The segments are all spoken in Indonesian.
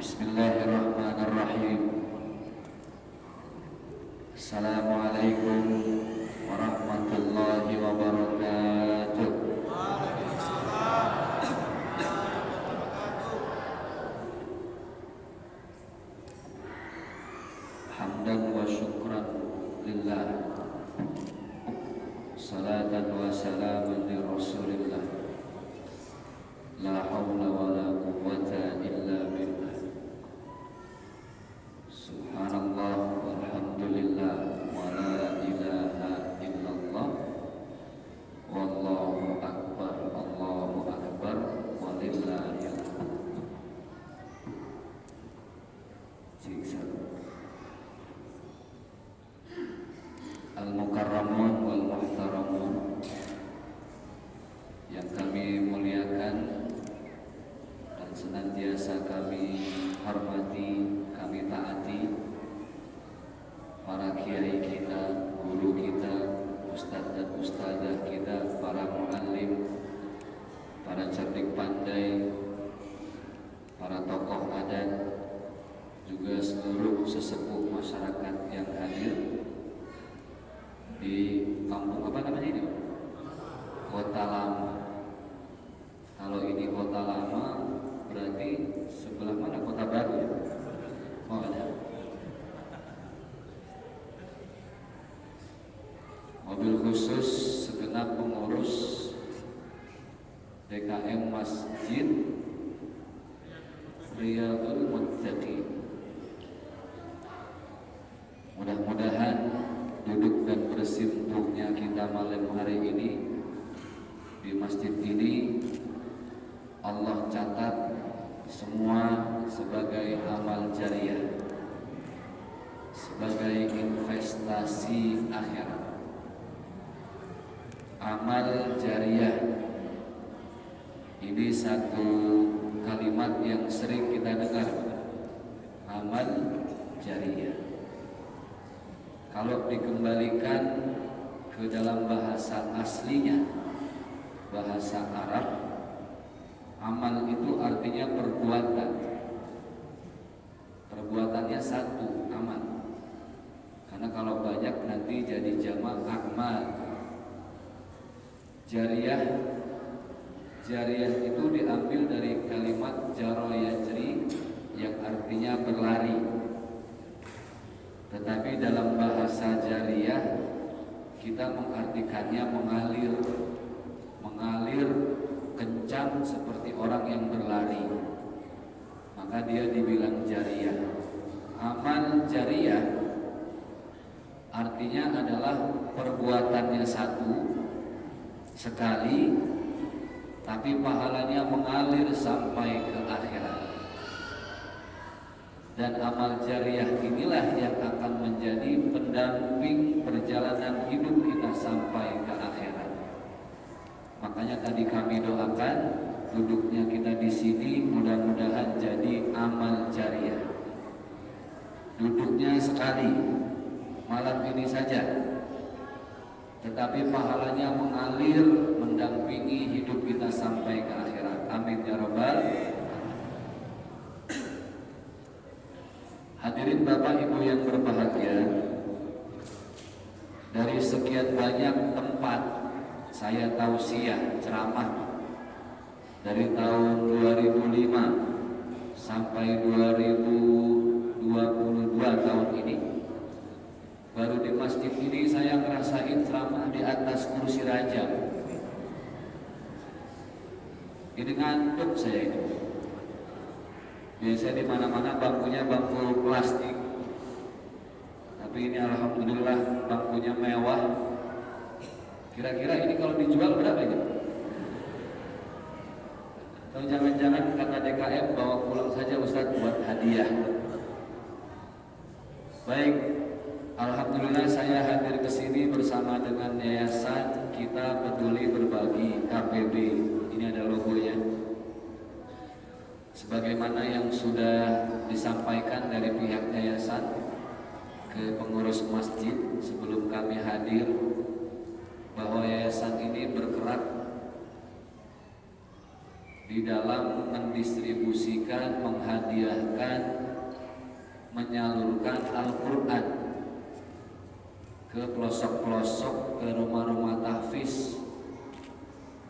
Bismillahirrahmanirrahim. Assalamualaikum warahmatullahi wabarakatuh. Hamdan wa syukran lillah, salatan wa salaman li rasulillah, la hawla wa la quwwata illa billah. Subhanallah walhamdulillah wa la ilaha illallah, wallahu akbar walillahil hamd. Al-mukarramun wal muhtaramun yang kami muliakan dan senantiasa kami hormati, kami taati, para kiai kita, guru kita, ustadz dan ustadzah kita, para muallim, para cerdik pandai, para tokoh adat, juga seluruh sesepuh masyarakat yang hadir di kampung apa namanya ini? Kota Lama. Kalau ini Kota Lama berarti sebelah mana Kota Baru ya? Oh ada. Mobil khusus segenap pengurus DKM Masjid Riyadul Muttaqin. Mudah-mudahan duduk dan bersimpuhnya kita malam hari ini di masjid ini Allah catat semua sebagai amal jariah, sebagai investasi akhirat. Amal jariah ini satu kalimat yang sering kita dengar. Amal jariah, kalau dikembalikan ke dalam bahasa aslinya, bahasa Arab, amal itu artinya perbuatan. Perbuatannya satu, amal. Karena kalau banyak nanti jadi jamak akmal. Jariyah itu diambil dari kalimat jaro yajri yang artinya berlari. Tetapi dalam bahasa jariyah kita mengartikannya mengalir kencang seperti orang yang berlari. Maka dia dibilang jariyah. Amal jariyah artinya adalah perbuatannya satu sekali, tapi pahalanya mengalir sampai ke akhirat. Dan amal jariah inilah yang akan menjadi pendamping perjalanan hidup kita sampai ke akhirat. Makanya tadi kami doakan duduknya kita di sini mudah-mudahan jadi amal jariah. Duduknya sekali malam ini saja, tetapi pahalanya mengalir mendampingi hidup kita sampai ke akhirat. Amin ya rabbal. Hadirin Bapak Ibu yang berbahagia, dari sekian banyak tempat saya tausiah ceramah dari tahun 2005 sampai 2022 tahun ini, baru di masjid ini saya ngerasain ceramah di atas kursi raja. Ini ngantuk saya ini. Biasanya di mana-mana bangkunya bangku plastik, tapi ini alhamdulillah bangkunya mewah. Kira-kira ini kalau dijual berapa ini? Atau jangan-jangan kata DKM bawa pulang saja Ustadz buat hadiah. Baik, alhamdulillah saya hadir ke sini bersama dengan Yayasan Kita Peduli Berbagi KPB. Ini ada logonya. Sebagaimana yang sudah disampaikan dari pihak yayasan ke pengurus masjid sebelum kami hadir, bahwa yayasan ini bergerak di dalam mendistribusikan, menghadiahkan, menyalurkan Al-Quran ke pelosok-pelosok, ke rumah-rumah tahfiz.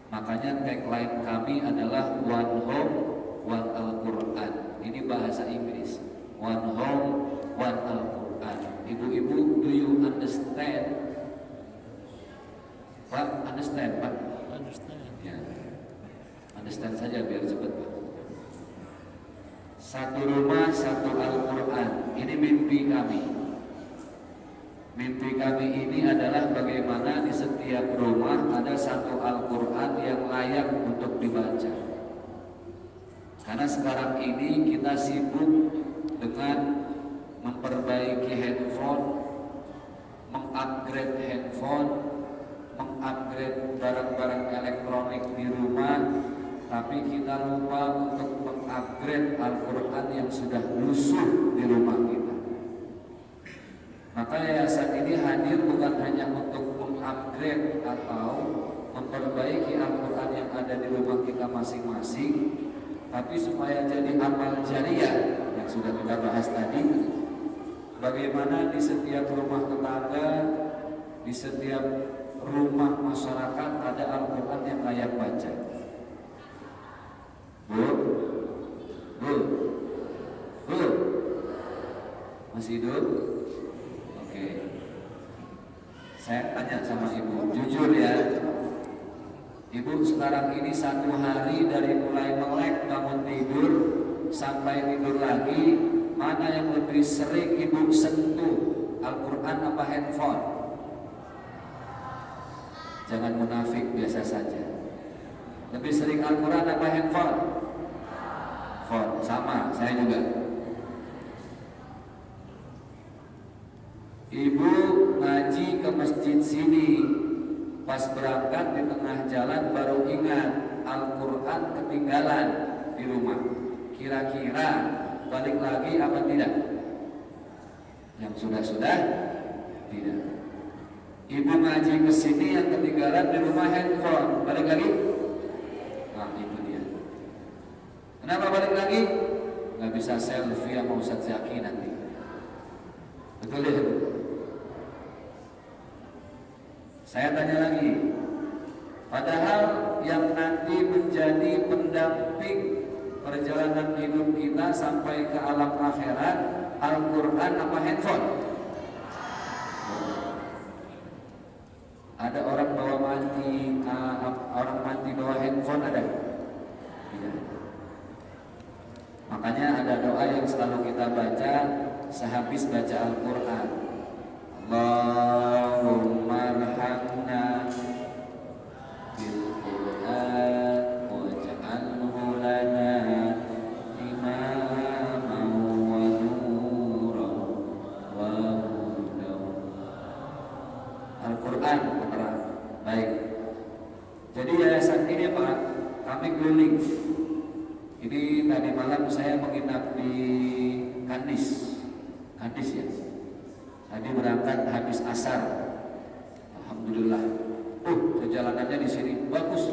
Makanya tagline kami adalah One Home, One Al-Quran. Ini bahasa Inggris. One Home, One Al-Quran. Ibu-ibu, do you understand? Pak, understand Pak? Understand. Ya. Understand saja biar cepat Pak. Satu rumah, satu Al-Quran. Ini mimpi kami. Mimpi kami ini adalah bagaimana di setiap rumah ada satu Al-Quran yang layak untuk dibaca. Karena sekarang ini kita sibuk dengan memperbaiki handphone, mengupgrade handphone, mengupgrade barang-barang elektronik di rumah, tapi kita lupa untuk mengupgrade Al-Quran yang sudah lusuh di rumah kita. Maka yayasan ini hadir bukan hanya untuk mengupgrade atau memperbaiki Al-Quran yang ada di rumah kita masing-masing, tapi supaya jadi amal jariah yang sudah kita bahas tadi. Bagaimana di setiap rumah tetangga, di setiap rumah masyarakat ada Al-Quran yang layak baca. Bu, masih hidup? Oke. Saya tanya sama ibu, jujur ya, ibu sekarang ini satu hari dari mulai melek bangun tidur sampai tidur lagi, mana yang lebih sering ibu sentuh, Al-Quran apa handphone? Jangan munafik, biasa saja. Lebih sering Al-Quran apa handphone? Phone, sama, saya juga. Ibu ngaji ke masjid sini, pas berangkat di tengah jalan baru ingat Al-Quran ketinggalan di rumah. Kira-kira balik lagi apa tidak? Yang sudah-sudah tidak. Ibu ngaji ke sini yang ketinggalan di rumah handphone, balik lagi? Nah itu dia. Kenapa balik lagi? Gak bisa selfie sama Ustadz Zaki nanti. Betul ya? Saya tanya lagi. Padahal yang nanti menjadi pendamping perjalanan hidup kita sampai ke alam akhirat, Al-Quran apa handphone? Ada orang bawa mandi, orang mandi bawa handphone ada? Tidak. Makanya ada doa yang selalu kita baca sehabis baca Al-Quran. Allahumma arhamna bil Quran waj'alhu lana imaman wa nuran wa hudan. Al-Quran penerang. Baik. Jadi yayasan ini Pak, kami keliling. Ini tadi malam saya menginap di Kandis ya. Tadi berangkat habis asar. Alhamdulillah. Perjalanannya di sini bagus.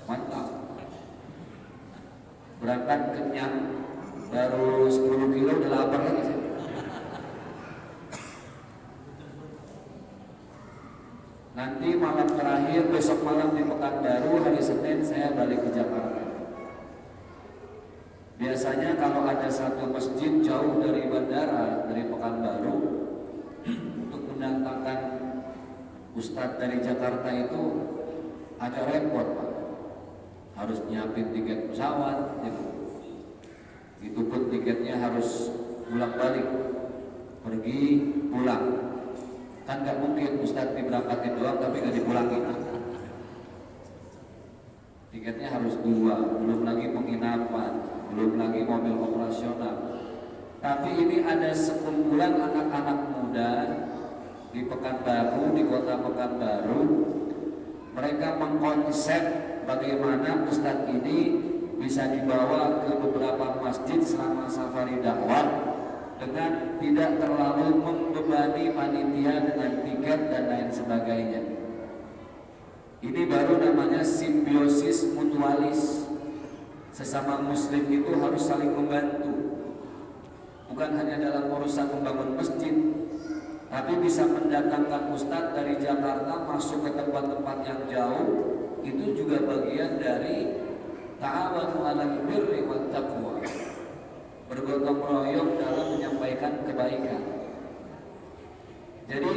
Mantap. Berangkat kenyang, baru 10 kilo udah lapar lagi saya. Nanti malam terakhir, besok malam di Pekanbaru, hari Senin saya balik ke Jakarta. Biasanya kalau ada satu masjid jauh dari bandara, dari Pekanbaru, untuk mendatangkan ustadz dari Jakarta itu agak repot Pak. Harus nyiapin tiket pesawat, gitu. Itu pun tiketnya harus bolak-balik, pergi pulang. Kan nggak mungkin ustadz diberangkatin doang tapi nggak dipulangin. Tiketnya harus 2, belum lagi penginapan, belum lagi mobil operasional. Tapi ini ada sekumpulan anak-anak muda di Pekanbaru, di kota Pekanbaru. Mereka mengkonsep bagaimana ustadz ini bisa dibawa ke beberapa masjid selama safari dakwah dengan tidak terlalu membebani panitia dengan tiket dan lain sebagainya. Ini baru namanya simbiosis mutualis. Sesama muslim itu harus saling membantu. Bukan hanya dalam urusan membangun masjid, tapi bisa mendatangkan ustadz dari Jakarta masuk ke tempat-tempat yang jauh. Itu juga bagian dari ta'awanu 'alal birri wat taqwa. Bergotong royong dalam menyampaikan kebaikan. Jadi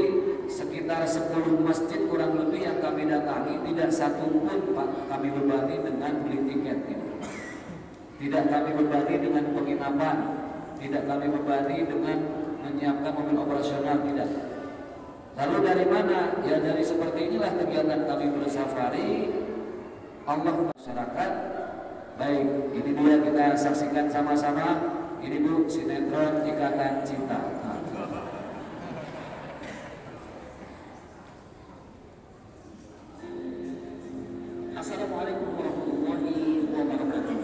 sekitar 10 masjid kurang lebih yang kami datangi, tidak satu pun Pak kami bebani dengan beli tiket ini. Tidak kami bebani dengan penginapan, tidak kami bebani dengan menyiapkan mobil operasional, tidak. Lalu dari mana? Ya dari seperti inilah kegiatan kami bersafari. Allah masyarakat. Baik, ini dia kita saksikan sama-sama. Ini Bu sinetron Ikatan Cinta. Assalamualaikum warahmatullahi wabarakatuh.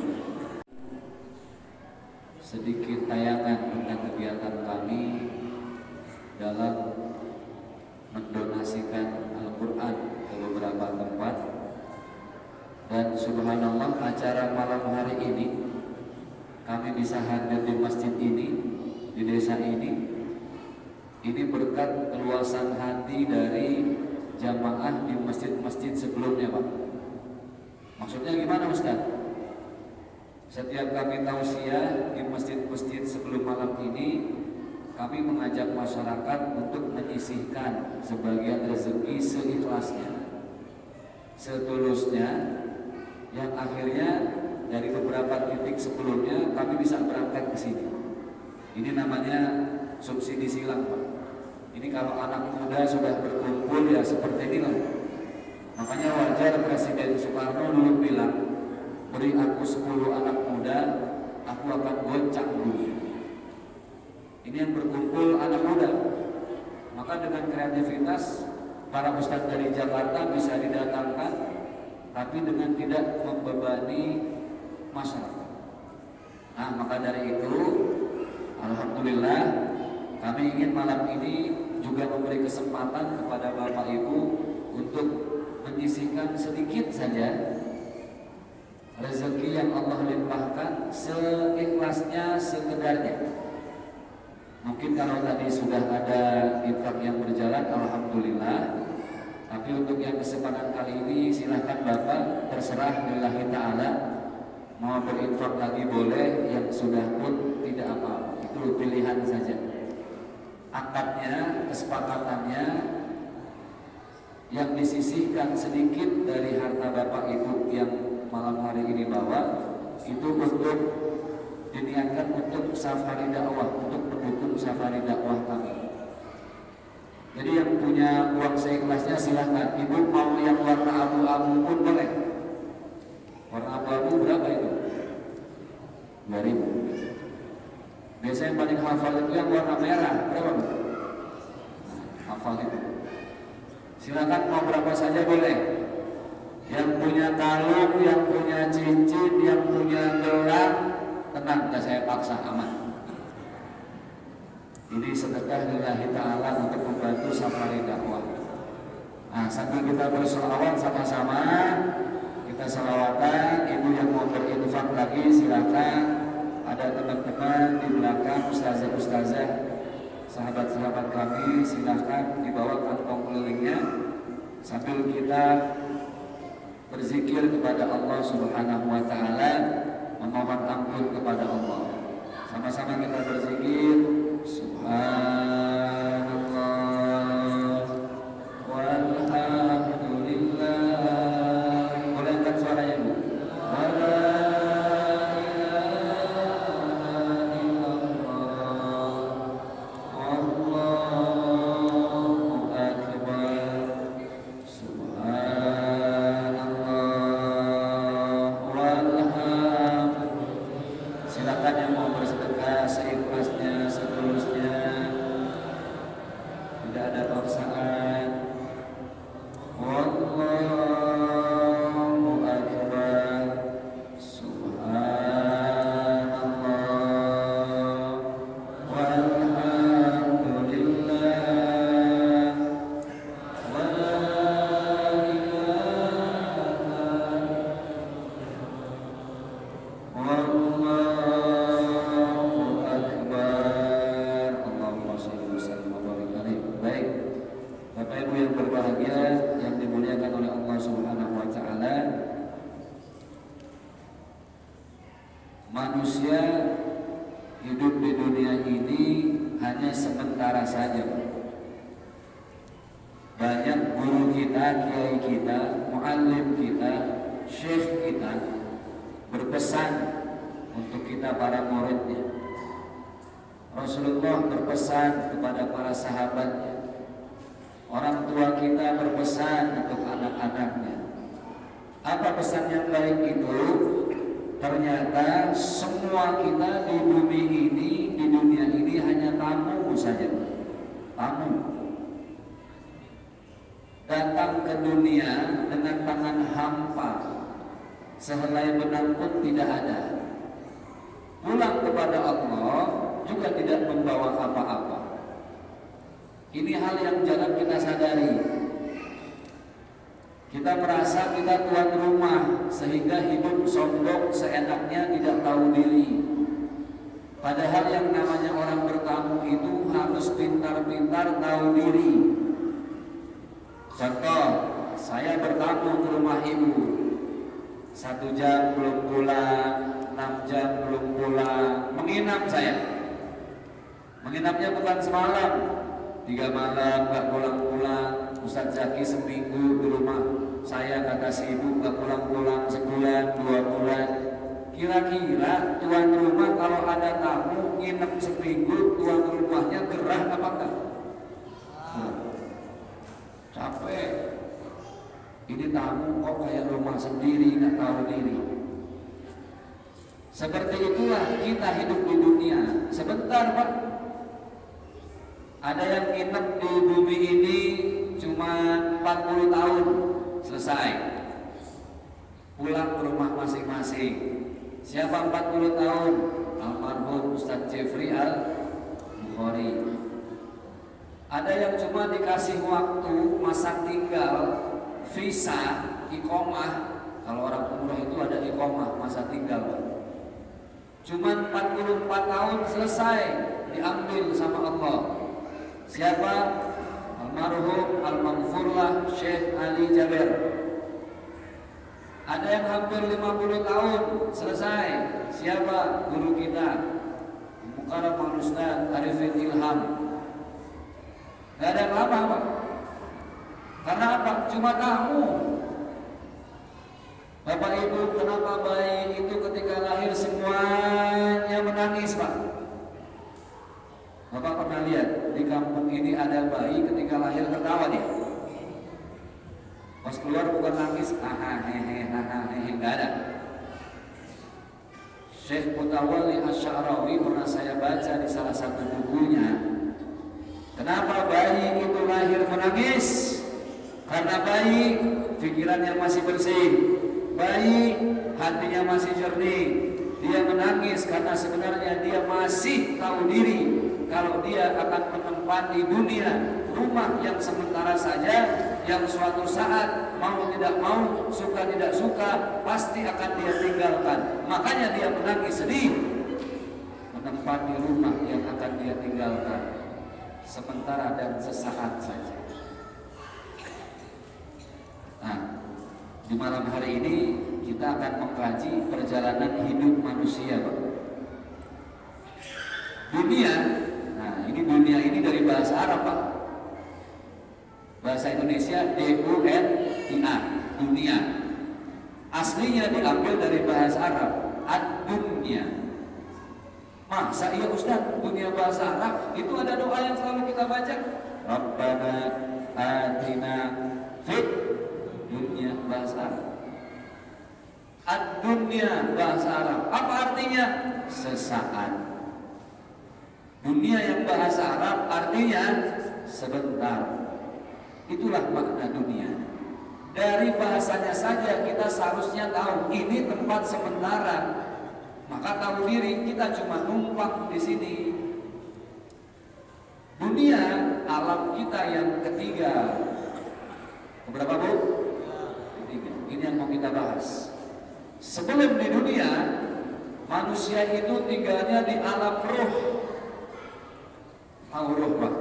Sedikit tayangan tentang kegiatan kami dalam mendonasikan Al-Quran ke beberapa tempat. Dan subhanallah, acara malam hari ini kami bisa hadir di masjid ini, di desa ini berkat keluasan hati dari jamaah di masjid-masjid sebelumnya Pak. Maksudnya gimana Ustaz? Setiap kami tausiah di masjid-masjid sebelum malam ini, kami mengajak masyarakat untuk menyisihkan sebagian rezeki seikhlasnya, setulusnya, yang akhirnya dari beberapa titik sebelumnya kami bisa berangkat ke sini. Ini namanya subsidi silang Pak. Ini kalau anak muda sudah berkumpul ya seperti inilah. Makanya wajar Presiden Soekarno dulu bilang, beri aku 10 anak muda, aku akan goncang dulu. Ini yang berkumpul anak muda. Maka dengan kreativitas para ustadz dari Jakarta bisa didatangkan, tapi dengan tidak membebani masyarakat. Nah maka dari itu, alhamdulillah kami ingin malam ini juga memberi kesempatan kepada Bapak Ibu untuk menyisihkan sedikit saja rezeki yang Allah limpahkan, seikhlasnya, sekedarnya. Mungkin kalau tadi sudah ada infak yang berjalan, alhamdulillah. Tapi untuk yang kesempatan kali ini, silahkan Bapak, terserah lillahi ta'ala. Mau berinfak lagi boleh, yang sudah pun tidak apa-apa. Itu pilihan saja. Akadnya, kesepakatannya, yang disisihkan sedikit dari harta Bapak Ibu yang malam hari ini bawa, itu untuk diniatkan untuk safari dakwah, untuk mendukung safari dakwah kami. Jadi yang punya uang seikhlasnya silahkan. Ibu mau yang warna abu-abu pun boleh. Warna abu-abu berapa itu? 2.000. Biasanya yang paling hafal itu yang warna merah, berapa? Hafal itu. Silakan mau berapa saja boleh. Yang punya kalung, yang punya cincin, yang punya gelang, tenang, tidak saya paksa, aman. Ini sedekah lillahi ta'ala untuk membantu safari dakwah. Nah, sambil kita bersolawat sama-sama, kita selawatan. Ibu yang mau berinfak lagi silakan. Ada teman-teman di belakang, ustazah-ustazah, sahabat-sahabat kami, silahkan dibawa kantong kelilingnya sambil kita berzikir kepada Allah Subhanahu wa Ta'ala, memohon ampun kepada Allah. Sama-sama kita berzikir, Subhanallah walhamdulillah. Boleh angkat suaranya Bu? Subhanallah manusia hidup di dunia ini hanya sementara saja. Banyak guru kita, kiai kita, muallim kita, syekh kita berpesan untuk kita para muridnya. Rasulullah berpesan kepada para sahabatnya. Orang tua kita berpesan untuk anak-anaknya. Apa pesan yang baik itu? Ternyata semua kita di bumi ini, di dunia ini hanya tamu saja. Tamu. Datang ke dunia dengan tangan hampa, sehelai benang pun tidak ada. Pulang kepada Allah juga tidak membawa apa-apa. Ini hal yang jangan kita sadari. Kita merasa kita tuan rumah sehingga hidup sombong seenaknya, tidak tahu diri. Padahal yang namanya orang bertamu itu harus pintar-pintar tahu diri. Contoh, saya bertamu ke rumah ibu, 1 jam belum pulang, 6 jam belum pulang, menginap saya. Menginapnya bukan semalam, 3 malam gak pulang-pulang. Ustadz Zaki seminggu di rumah saya, kata si ibu gak pulang-pulang sebulan, 2 bulan. Kira-kira tuan rumah kalau ada tamu nginep seminggu, tuan rumahnya gerah apa enggak? Capek. Ini tamu kok kayak rumah sendiri, gak tahu diri. Seperti itulah kita hidup di dunia. Sebentar Pak. Ada yang nginep di bumi ini cuma 40 tahun, selesai. Pulang ke rumah masing-masing. Siapa 40 tahun? Almarhum Ustadz Jeffrey Al-Bukhari. Ada yang cuma dikasih waktu masa tinggal, visa, iqomah. Kalau orang umroh itu ada iqomah, masa tinggal. Cuma 44 tahun selesai, diambil sama Allah. Siapa? Almarhum Al-Maghfurlah Syekh Ali Jaber. Ada yang hampir 50 tahun selesai. Siapa? Guru kita Mukarram Al-Ustaz Arifin Ilham. Gak ada yang lama Pak. Karena apa? Cuma tamu. Bapak Ibu, kenapa bayi itu ketika lahir semuanya menangis Pak? Bapak pernah lihat di kampung ini ada bayi ketika lahir ketawa dia. Pas keluar bukan nangis, hehehe, nggak ada. Syekh Mutawalli Asy'arawi pernah saya baca di salah satu bukunya. Kenapa bayi itu lahir menangis? Karena bayi pikirannya masih bersih, bayi hatinya masih jernih. Dia menangis karena sebenarnya dia masih tahu diri kalau dia akan menempati dunia rumah yang sementara saja, yang suatu saat mau tidak mau, suka tidak suka, pasti akan dia tinggalkan. Makanya dia menangis sedih menempati rumah yang akan dia tinggalkan sementara dan sesaat saja. Nah, di malam hari ini kita akan mengkaji perjalanan hidup manusia, Pak. Dunia. Nah, ini dunia ini dari bahasa Arab, Pak. Bahasa Indonesia D-U-N-I-A, dunia. Aslinya diambil dari bahasa Arab, ad-dunya. Masa iya Ustaz, dunia bahasa Arab itu ada doa yang selalu kita baca. Rabbana atina fid dunya, bahasa Arab. Ad-dunya bahasa Arab. Apa artinya? Sesaat. Dunia yang bahasa Arab artinya sebentar. Itulah makna dunia. Dari bahasanya saja kita seharusnya tahu ini tempat sementara. Maka tahu diri kita cuma numpang di sini. Dunia alam kita yang ketiga. Berapa Bu? Ketiga. Ini yang mau kita bahas. Sebelum di dunia, manusia itu tinggalnya di alam ruh. Tahu ruh Pak?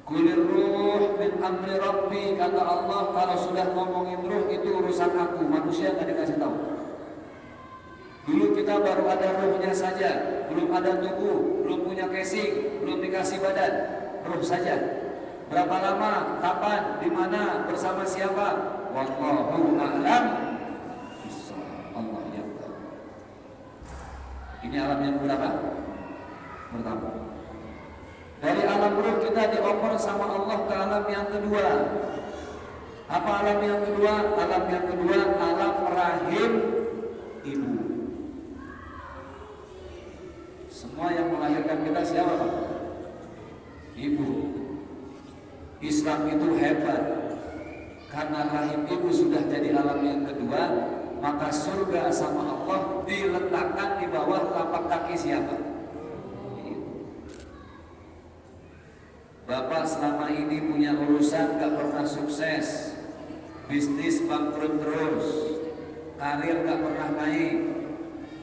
Kulir ruh min amri rabbi, kata Allah. Kalau sudah ngomongin ruh itu urusan aku. Manusia nggak dikasih tahu. Dulu kita baru ada ruhnya saja, belum ada tubuh, belum punya casing, belum dikasih badan, ruh saja. Berapa lama, kapan, di mana, bersama siapa? Wallahu a'lam bishawab. Allah yang tahu. Ini alam yang berapa? Pertama. Dari alam ruh kita dioper sama Allah ke alam yang kedua. Apa alam yang kedua? Alam yang kedua alam rahim ibu. Semua yang melahirkan kita siapa, Pak? Ibu. Islam itu hebat. Karena rahim ibu sudah jadi alam yang kedua, maka surga sama Allah diletakkan di bawah tapak kaki siapa? Bapak selama ini punya urusan gak pernah sukses, bisnis bangkrut terus, karir gak pernah naik,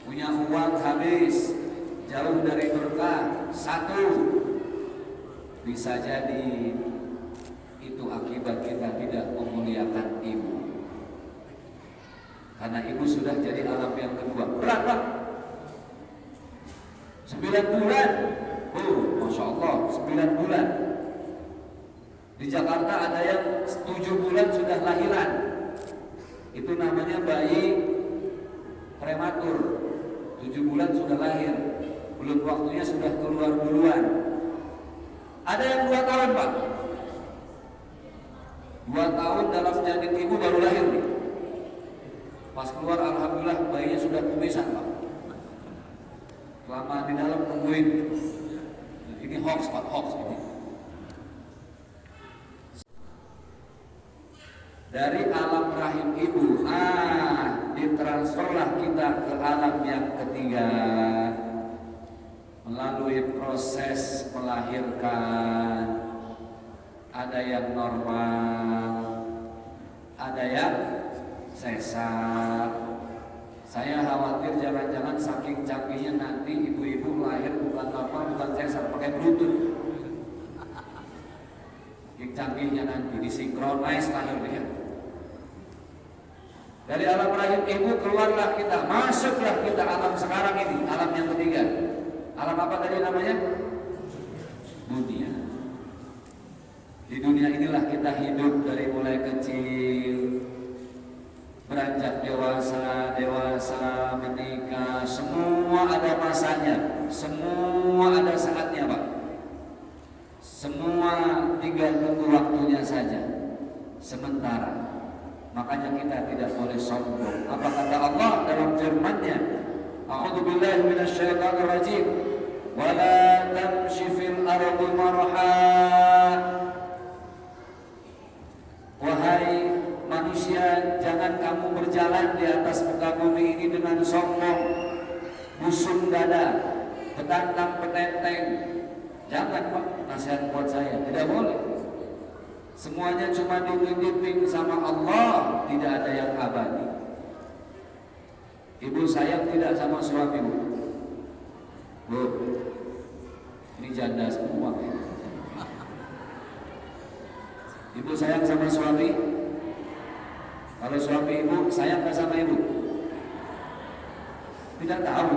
punya uang habis, jauh dari berkah. Satu, bisa jadi itu akibat kita tidak memuliakan ibu. Karena ibu sudah jadi alam yang kedua. Berapa? 9 bulan. Oh, Masya Allah, 9 bulan. Di Jakarta ada yang 7 bulan sudah lahiran. Itu namanya bayi prematur. 7 bulan sudah lahir, belum waktunya sudah keluar duluan. Ada yang 2 tahun, Pak. 2 tahun dalam janin ibu baru lahir nih. Pas keluar alhamdulillah bayinya sudah kumisan, Pak. Lama di dalam nungguin. Ini hoax, Pak, hoax ini. Dari alam rahim ibu, ditransferlah kita ke alam yang ketiga melalui proses melahirkan. Ada yang normal, ada yang sesar. Saya khawatir jangan-jangan saking canggihnya nanti ibu-ibu lahir bukan normal, bukan sesar, pakai bluetooth. Saking canggihnya nanti disinkronize lahir dia. Dari alam rahim ibu keluarlah kita, masuklah kita alam sekarang ini, alam yang ketiga. Alam apa tadi namanya? Dunia. Di dunia inilah kita hidup dari mulai kecil, beranjak dewasa, menikah, semua ada masanya, semua ada saatnya, Pak. Semua tinggal tunggu waktunya saja. Sementara. Makanya kita tidak boleh sombong. Apa kata Allah dalam firman-Nya? A'udzubillahi minasyaitonir rajim. Wala tamshi fil ardi marha. Wahai manusia, jangan kamu berjalan di atas muka bumi ini dengan sombong, busung dada, petantang petenteng. Jangan, Pak, nasihat buat saya, tidak boleh. Semuanya cuma dititipin sama Allah, tidak ada yang abadi. Ibu sayang tidak sama suami, Bu? Ini janda semua. Ibu sayang sama suami? Kalau suami ibu sayang gak sama ibu? Tidak tahu.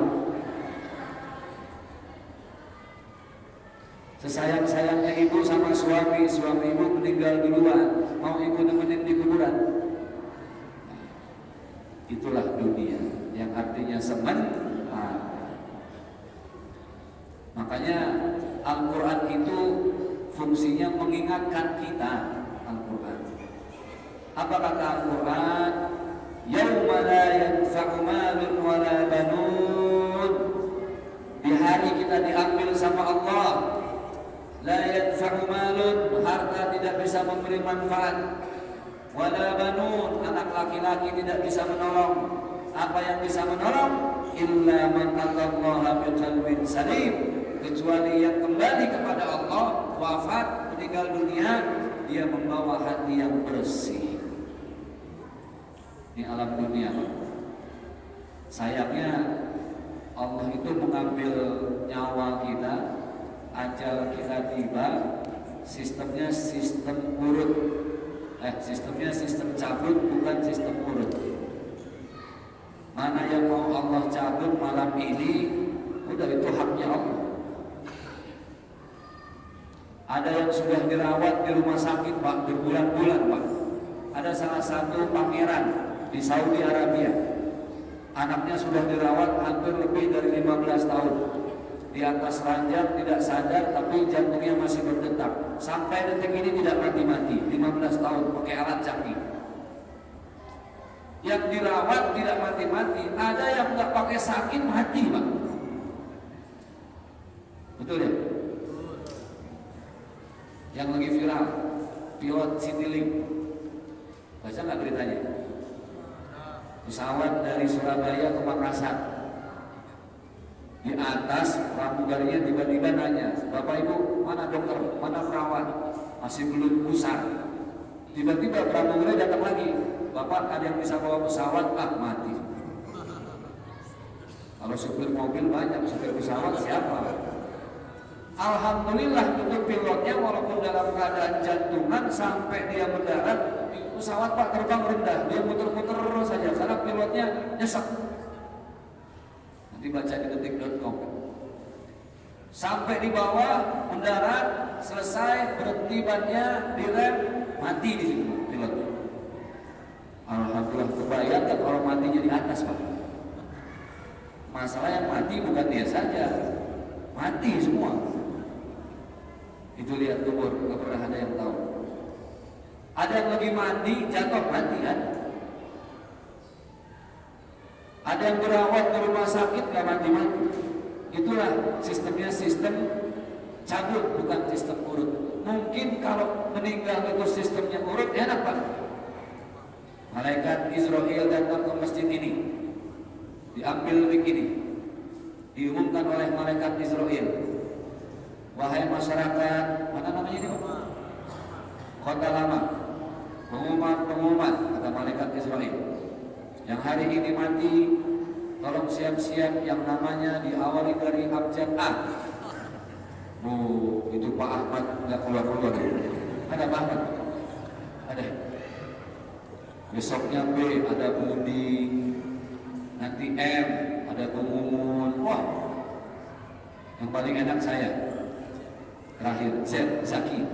Sesayang-sayangnya ibu sama suami ibu meninggal duluan, mau ibu nemenin di kuburan. Itulah dunia yang artinya sementara. Makanya Al-Quran itu fungsinya mengingatkan kita. Al-Quran. Apa kata Al-Quran? Yauma la yanfa'u malun wala banun. Di hari kita diambil sama Allah. La yanfa'u malun, harta tidak bisa memberi manfaat. Wala banun, anak laki-laki tidak bisa menolong. Apa yang bisa menolong? Illa man atallaha biqalbin salim. Kecuali yang kembali kepada Allah, wafat, meninggal dunia, dia membawa hati yang bersih. Ini alam dunia. Sayangnya Allah itu mengambil nyawa kita, ajal kita tiba, sistemnya sistem urut. Sistemnya sistem cabut, bukan sistem urut. Mana yang mau Allah cabut kabur malam ini, udah itu haknya Allah. Ada yang sudah dirawat di rumah sakit Pak berbulan-bulan Pak. Ada salah satu pangeran di Saudi Arabia, anaknya sudah dirawat hampir lebih dari 15 tahun. Di atas ranjang tidak sadar tapi jantungnya masih berdetak. Sampai detik ini tidak mati-mati. 15 tahun pakai alat canggih. Yang dirawat tidak mati-mati, ada yang nggak pakai sakit mati Pak. Betul ya? Yang lagi viral, pilot Citylink. Baca nggak beritanya? Pesawat dari Surabaya ke Makassar. Di atas pramugarinya tiba-tiba nanya, Bapak Ibu mana dokter, mana perawat, masih belum pusat. Tiba-tiba pramugari datang lagi, Bapak ada yang bisa bawa pesawat? Ah, mati. Kalau supir mobil banyak, supir pesawat siapa? Alhamdulillah untuk pilotnya walaupun dalam keadaan jantungan sampai dia mendarat, pesawat Pak terbang rendah, dia muter-muter saja karena pilotnya nyesek. Nanti baca di detik.com. Sampai di bawah, mendarat, selesai, berhenti bannya, direm, mati di situ pilotnya. Alhamdulillah, kebayangkan kalau matinya di atas Pak. Masalah yang mati bukan dia saja, mati semua. Itu lihat umur, nggak pernah ada yang tahu. Ada yang lagi mandi, jatuh mati kan? Ada yang berawat di rumah sakit nggak mati-mati. Itulah sistemnya, sistem cabut bukan sistem urut. Mungkin kalau meninggal itu sistemnya urut, enak Pak. Malaikat Israel datang ke masjid ini, diambil mic ini, diumumkan oleh malaikat Israel, wahai masyarakat, mana namanya ini Pak? Kota Lama, pengumuman kata malaikat Israel, yang hari ini mati, tolong siap-siap yang namanya diawali dari abjad A. Itu Pak Ahmad nggak keluar-keluar. Ada Pak Ahmad? Ada. Besoknya B, ada Budi, nanti M, ada Mumun. Wah, yang paling enak saya. Terakhir Z, Zaki.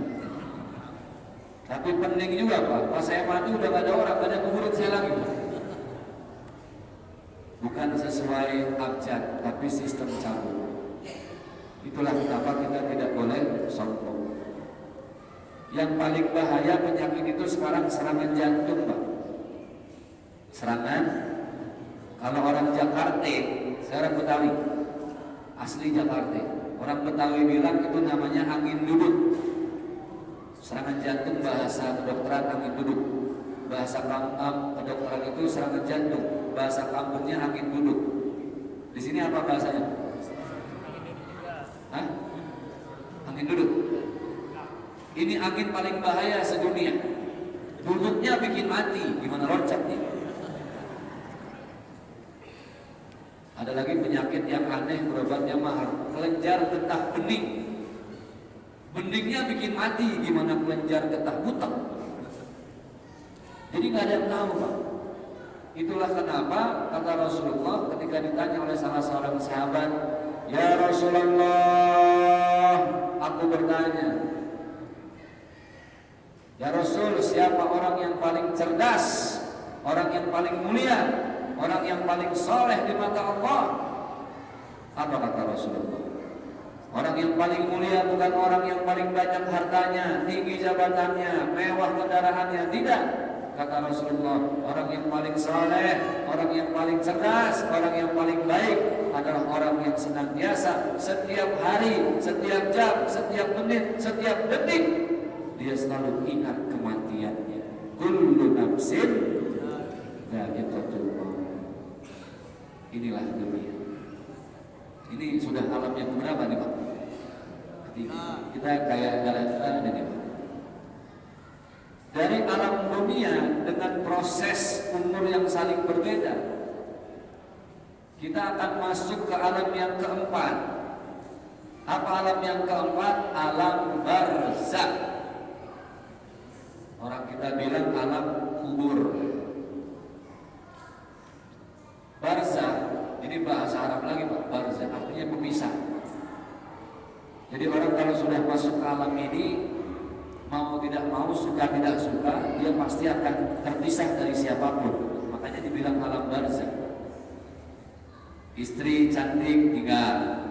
Tapi penting juga Pak, pas saya mati udah gak ada orang, gak ada kuburan saya lagi. Bukan sesuai abjad, tapi sistem cabut. Itulah kenapa kita tidak boleh sombong. Yang paling bahaya penyakit itu sekarang serangan jantung Pak. Serangan, kalau orang Jakarta, saya orang Betawi, asli Jakarta. Orang Betawi bilang itu namanya angin duduk. Serangan jantung bahasa kedokteran angin duduk. Bahasa kedokteran itu serangan jantung. Bahasa kampungnya angin duduk. Di sini apa bahasanya? Hah? Angin duduk. Ini angin paling bahaya sedunia. Duduknya bikin mati. Gimana loncatnya? Ada lagi penyakit yang aneh, berobatnya mahal, kelenjar getah bening. Beningnya bikin mati, gimana kelenjar getah butak. Jadi nggak ada yang tahu Pak. Itulah kenapa kata Rasulullah ketika ditanya oleh salah seorang sahabat, ya Rasulullah, aku bertanya, ya Rasul, siapa orang yang paling cerdas, orang yang paling mulia, orang yang paling soleh di mata Allah? Apa kata Rasulullah? Orang yang paling mulia bukan orang yang paling banyak hartanya, tinggi jabatannya, mewah kendaraannya. Tidak, kata Rasulullah. Orang yang paling soleh, orang yang paling cerdas, orang yang paling baik adalah orang yang senantiasa setiap hari, setiap jam, setiap menit, setiap detik dia selalu ingat kematiannya. Kullu nafsin dha'iqatul maut. Inilah dunia. Ini sudah alam yang keberapa nih Pak? Kita kayak jalan-jalan ini Pak. Dari alam dunia dengan proses umur yang saling berbeda, kita akan masuk ke alam yang keempat. Apa alam yang keempat? Alam barzakh. Orang kita bilang alam kubur. Barzakh. Jadi bahasa Arab lagi Pak, barzah artinya pemisah. Jadi orang kalau sudah masuk ke alam ini, mau tidak mau, suka tidak suka, dia pasti akan terpisah dari siapapun. Makanya dibilang alam barzah. Istri cantik tinggal,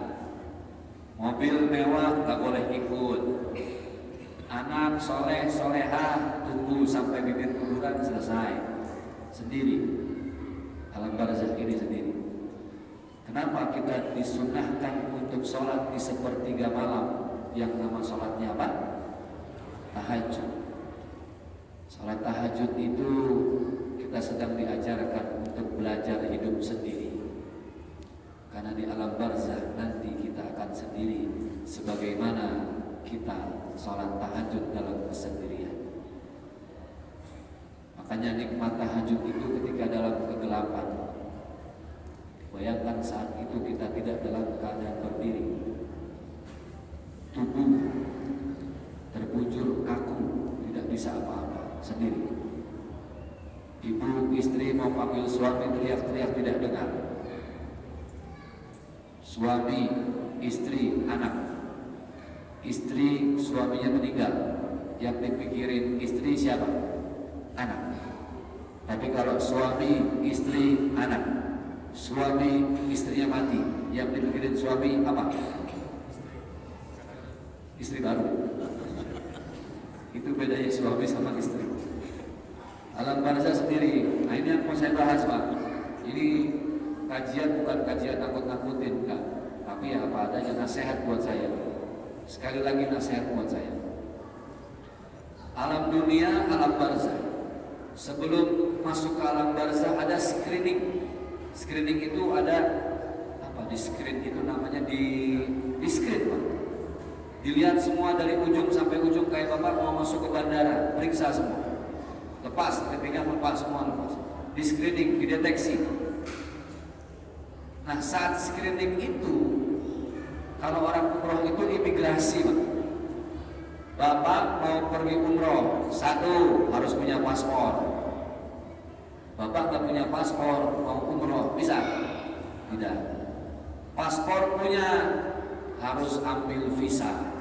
mobil mewah nggak boleh ikut, anak soleh solehah tunggu sampai bibir kuburan selesai sendiri. Alam barzah ini sendiri. Kenapa kita disunahkan untuk sholat di sepertiga malam, yang nama sholatnya apa? Tahajud. Sholat tahajud itu kita sedang diajarkan untuk belajar hidup sendiri. Karena di alam barzah nanti kita akan sendiri, sebagaimana kita sholat tahajud dalam kesendirian. Makanya nikmat tahajud itu ketika dalam kegelapan. Bayangkan saat itu kita tidak dalam keadaan berdiri, tubuh terbujur kaku, tidak bisa apa-apa, sendiri. Ibu istri mau panggil suami teriak-teriak tidak dengar. Suami, istri, anak. Istri, suaminya meninggal, yang dipikirin istri siapa? Anak. Tapi kalau suami, istri, anak, suami, istrinya mati, yang dipikirin suami apa? Istri baru. Itu bedanya suami sama istri. Alam barzah sendiri. Nah ini yang mau saya bahas Pak. Ini kajian bukan kajian nakut-nakutin, enggak. Tapi ya apa adanya, nasihat buat saya. Sekali lagi nasihat buat saya. Alam dunia, alam barzah. Sebelum masuk ke alam barzah ada screening. Screening itu ada apa? Di screen itu namanya di screen Pak. Dilihat semua dari ujung sampai ujung, kayak Bapak mau masuk ke bandara, periksa semua. Lepas, ketika lepas semua lepas. Di screening, dideteksi. Nah saat screening itu, kalau orang umroh itu imigrasi Pak. Bapak mau pergi umroh, satu harus punya paspor. Bapak nggak punya paspor, mau umroh, bisa? Tidak. Paspor punya, harus ambil visa.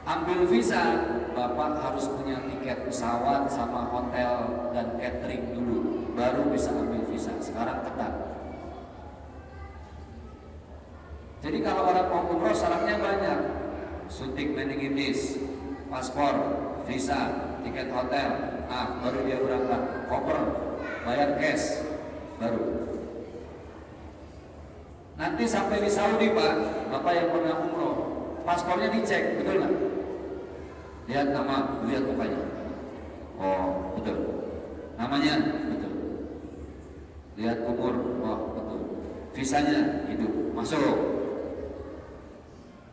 Ambil visa, Bapak harus punya tiket pesawat sama hotel dan catering dulu, baru bisa ambil visa. Sekarang ketat. Jadi kalau orang mau umroh syaratnya banyak. Suntik meningitis, paspor, visa, tiket hotel, baru dia berangkat. Koper, bayar cash, baru. Nanti sampai di Saudi Pak, Bapak yang pernah umroh, paspornya dicek, betul nggak? Lihat nama, lihat mukanya. Oh, betul. Namanya, betul. Lihat umur, oh betul. Visanya, itu masuk.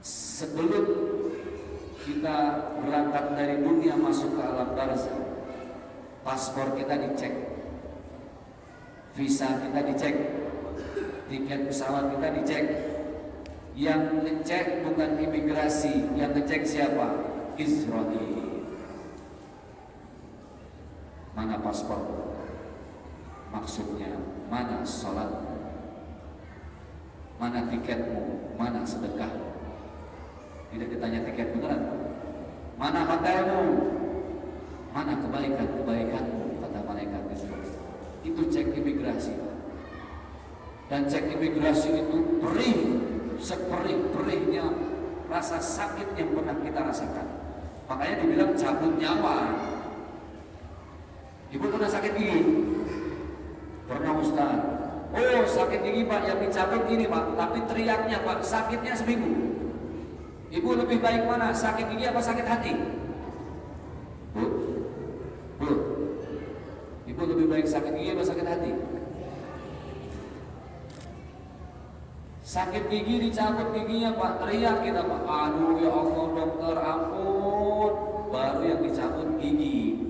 Sebelum kita berangkat dari dunia masuk ke alam barzah, paspor kita dicek, visa kita dicek, tiket pesawat kita dicek. Yang ngecek bukan imigrasi, yang ngecek siapa? Israel. Mana paspor? Maksudnya mana sholat? Mana tiketmu? Mana sedekah? Tidak ditanya tiket beneran. Mana hotelmu? Mana kebaikan-kebaikanmu? Kata malaikat Israel. Itu cek imigrasi. Dan cek imigrasi itu perih, seperih-perihnya rasa sakit yang pernah kita rasakan. Makanya dibilang cabut nyawa. Ibu pernah sakit gigi? Pernah Ustaz. Oh sakit gigi Pak, yang dicabut ini Pak, tapi teriaknya Pak, sakitnya seminggu. Ibu lebih baik mana, sakit gigi apa sakit hati? Bu, Ibu lebih baik sakit gigi apa sakit hati? Sakit gigi dicabut giginya Pak, teriak kita Pak, aduh ya Allah dokter ampun. Baru yang dicabut gigi,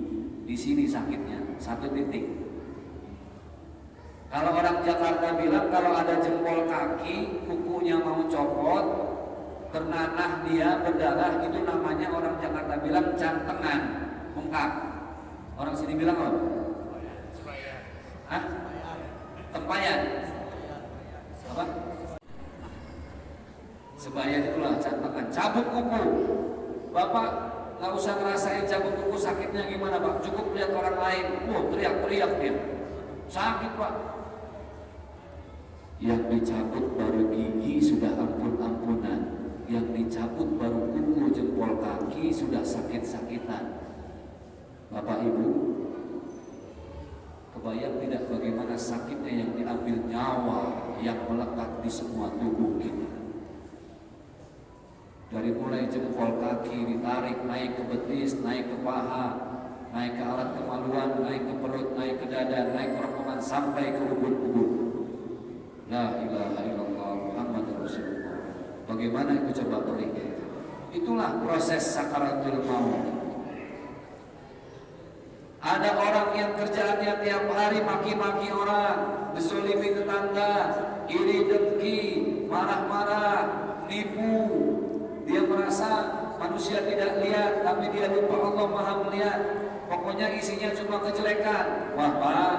di sini sakitnya, satu titik. Kalau orang Jakarta bilang kalau ada jempol kaki, kukunya mau copot, ternanah dia berdarah, itu namanya orang Jakarta bilang jantengan, bengkak. Orang sini bilang apa? Hah? Tempayan. Sebayan itulah catakan cabut kuku. Bapak nggak usah ngerasain cabut kuku sakitnya gimana Pak, cukup lihat orang lain, teriak-teriak dia, sakit Pak. Yang dicabut baru gigi sudah ampun-ampunan, yang dicabut baru kuku jempol kaki sudah sakit-sakitan. Bapak Ibu, kebayang tidak bagaimana sakitnya yang diambil nyawa yang melekat di semua tubuh kita. Dari mulai jempol kaki ditarik naik ke betis, naik ke paha, naik ke alat kemaluan, naik ke perut, naik ke dada, naik ke kerongkongan sampai ke ubun-ubun. La ilaha illallah Muhammadur Rasulullah. Bagaimana itu coba beri? Itulah proses sakaratul maut. Ada orang yang kerjaannya tiap hari maki-maki orang, menzalimi tetangga, iri dengki, marah-marah, nipu. Dia merasa manusia tidak lihat, tapi dia lupa Allah Maha melihat. Pokoknya isinya cuma kejelekan. Wah Pak,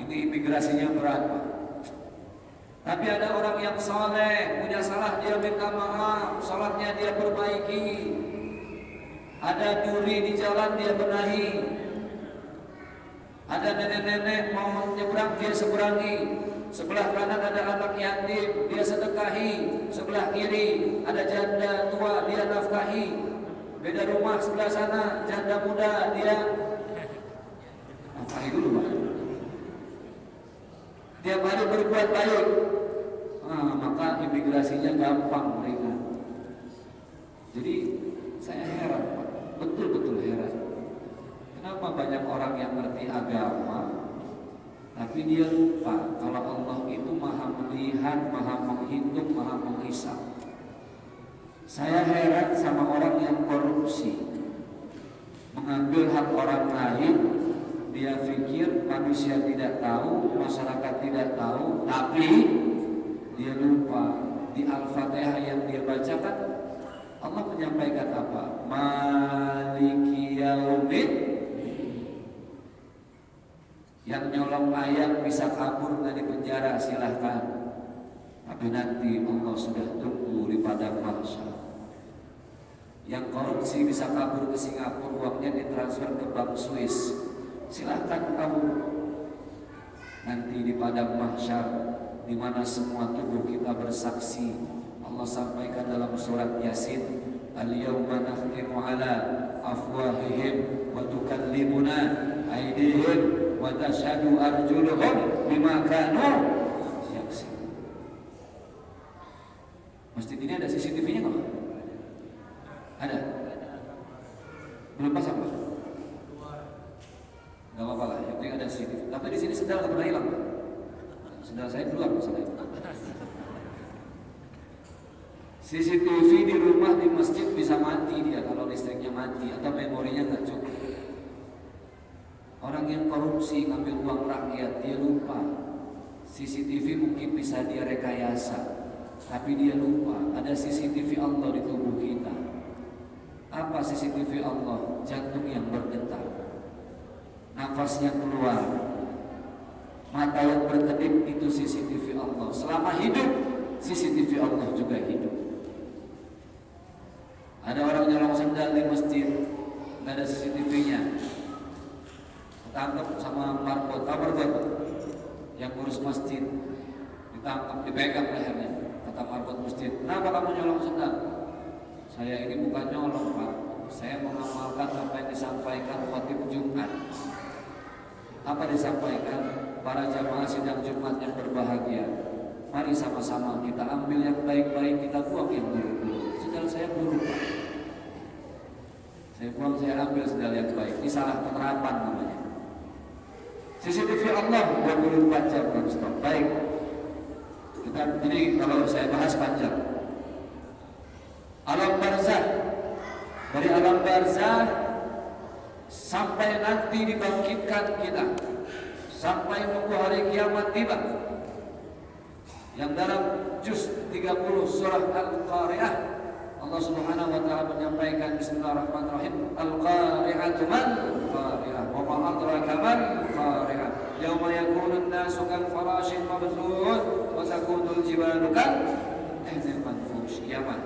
ini imigrasinya berat Pak. Tapi ada orang yang soleh, punya salah dia minta maaf, salatnya dia perbaiki. Ada duri di jalan dia benahi. Ada nenek-nenek mau nyebrang dia seberangi. Sebelah kanan ada anak yatim, dia sedekahi. Sebelah kiri ada janda tua, dia nafkahi. Beda rumah sebelah sana, janda muda, dia nafkahi dulu Pak. Tiap hari berbuat baik, maka imigrasinya gampang mereka. Jadi saya heran Pak, betul-betul heran. Kenapa banyak orang yang ngerti agama tapi dia lupa kalau Allah itu maha melihat, maha menghitung, maha menghisap. Saya heran sama orang yang korupsi, mengambil hak orang lain. Dia pikir manusia tidak tahu, masyarakat tidak tahu, tapi dia lupa di Al-Fatihah yang dia bacakan Allah menyampaikan apa? Maliki yaumiddin. Yang nyolong ayam bisa kabur dari penjara silahkan, tapi nanti Allah sudah tunggu di padang mahsyar. Yang korupsi bisa kabur ke Singapura, uangnya ditransfer ke bank Swiss, silahkan kabur. Nanti di padang mahsyar, di mana semua tubuh kita bersaksi, Allah sampaikan dalam surat Yasin, al-yawma nakhtimu ala afwahihim wa tukallimuna aydihim wa tashhadu arjuluhum bima kanu yaksibun. Masjid ini ada CCTV-nya nggak? Ada? Belum pasang Pak? Nggak apa-apa lah, yang penting ada CCTV. Tapi di sini sendal nggak pernah hilang Pak. Sendal saya keluar masalah itu. CCTV di rumah, di masjid bisa mati dia kalau listriknya mati atau memorinya nggak cukup. Orang yang korupsi ngambil uang rakyat dia lupa. CCTV mungkin bisa dia rekayasa, tapi dia lupa ada CCTV Allah di tubuh kita. Apa CCTV Allah? Jantung yang berdetak, nafas yang keluar, mata yang berkedip, itu CCTV Allah. Selama hidup CCTV Allah juga hidup. Ada orang nyolong sendal di masjid, nggak ada CCTV-nya, ditangkap sama marbot, yang ngurus masjid, ditangkap, dipegang lehernya. Kata marbot masjid, kenapa kamu nyolong sendal? Saya ini bukan nyolong Pak, saya mengamalkan apa yang disampaikan khotib Jumat. Apa disampaikan? Para jamaah sidang Jumat yang berbahagia, mari sama-sama kita ambil yang baik-baik, kita buang yang buruk-buruk. Sendal saya buruk Pak, saya buang, saya ambil sendal yang baik. Ini salah penerapan namanya. CCTV Allah 24 jam non-stop. Baik, kita ini kalau saya bahas panjang. Alam barzah, dari alam barzah sampai nanti dibangkitkan kita, sampai nunggu hari kiamat tiba. Yang dalam juz 30 surah Al-Qari'ah, Allah Subhanahu wa taala menyampaikan bismillahirrahmanirrahim, Al-Qari'atu man qari'ah wa ma adraka man qari'ah yauma yakunun nasu kal farashil mabthun wa takunul jibalu kal ihzil manfush. kiamat.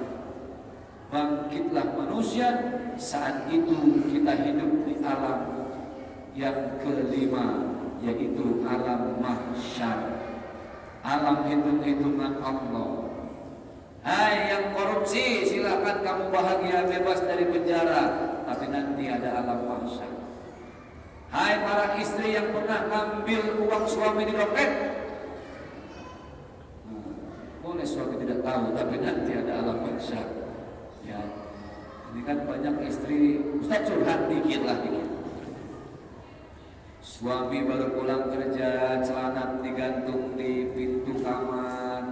Bangkitlah manusia, saat itu kita hidup di alam yang kelima, yaitu alam mahsyar, alam hitung-hitungan Allah. Hai yang korupsi, silakan kamu bahagia bebas dari penjara, tapi nanti ada alam mahsyar. Hai para istri yang pernah ngambil uang suami di dompet, boleh suami tidak tahu, tapi nanti ada alam mahsyar. Ya, ini kan banyak istri, Ustaz curhat dikit lah dikit. Suami baru pulang kerja, celana digantung di pintu kamar,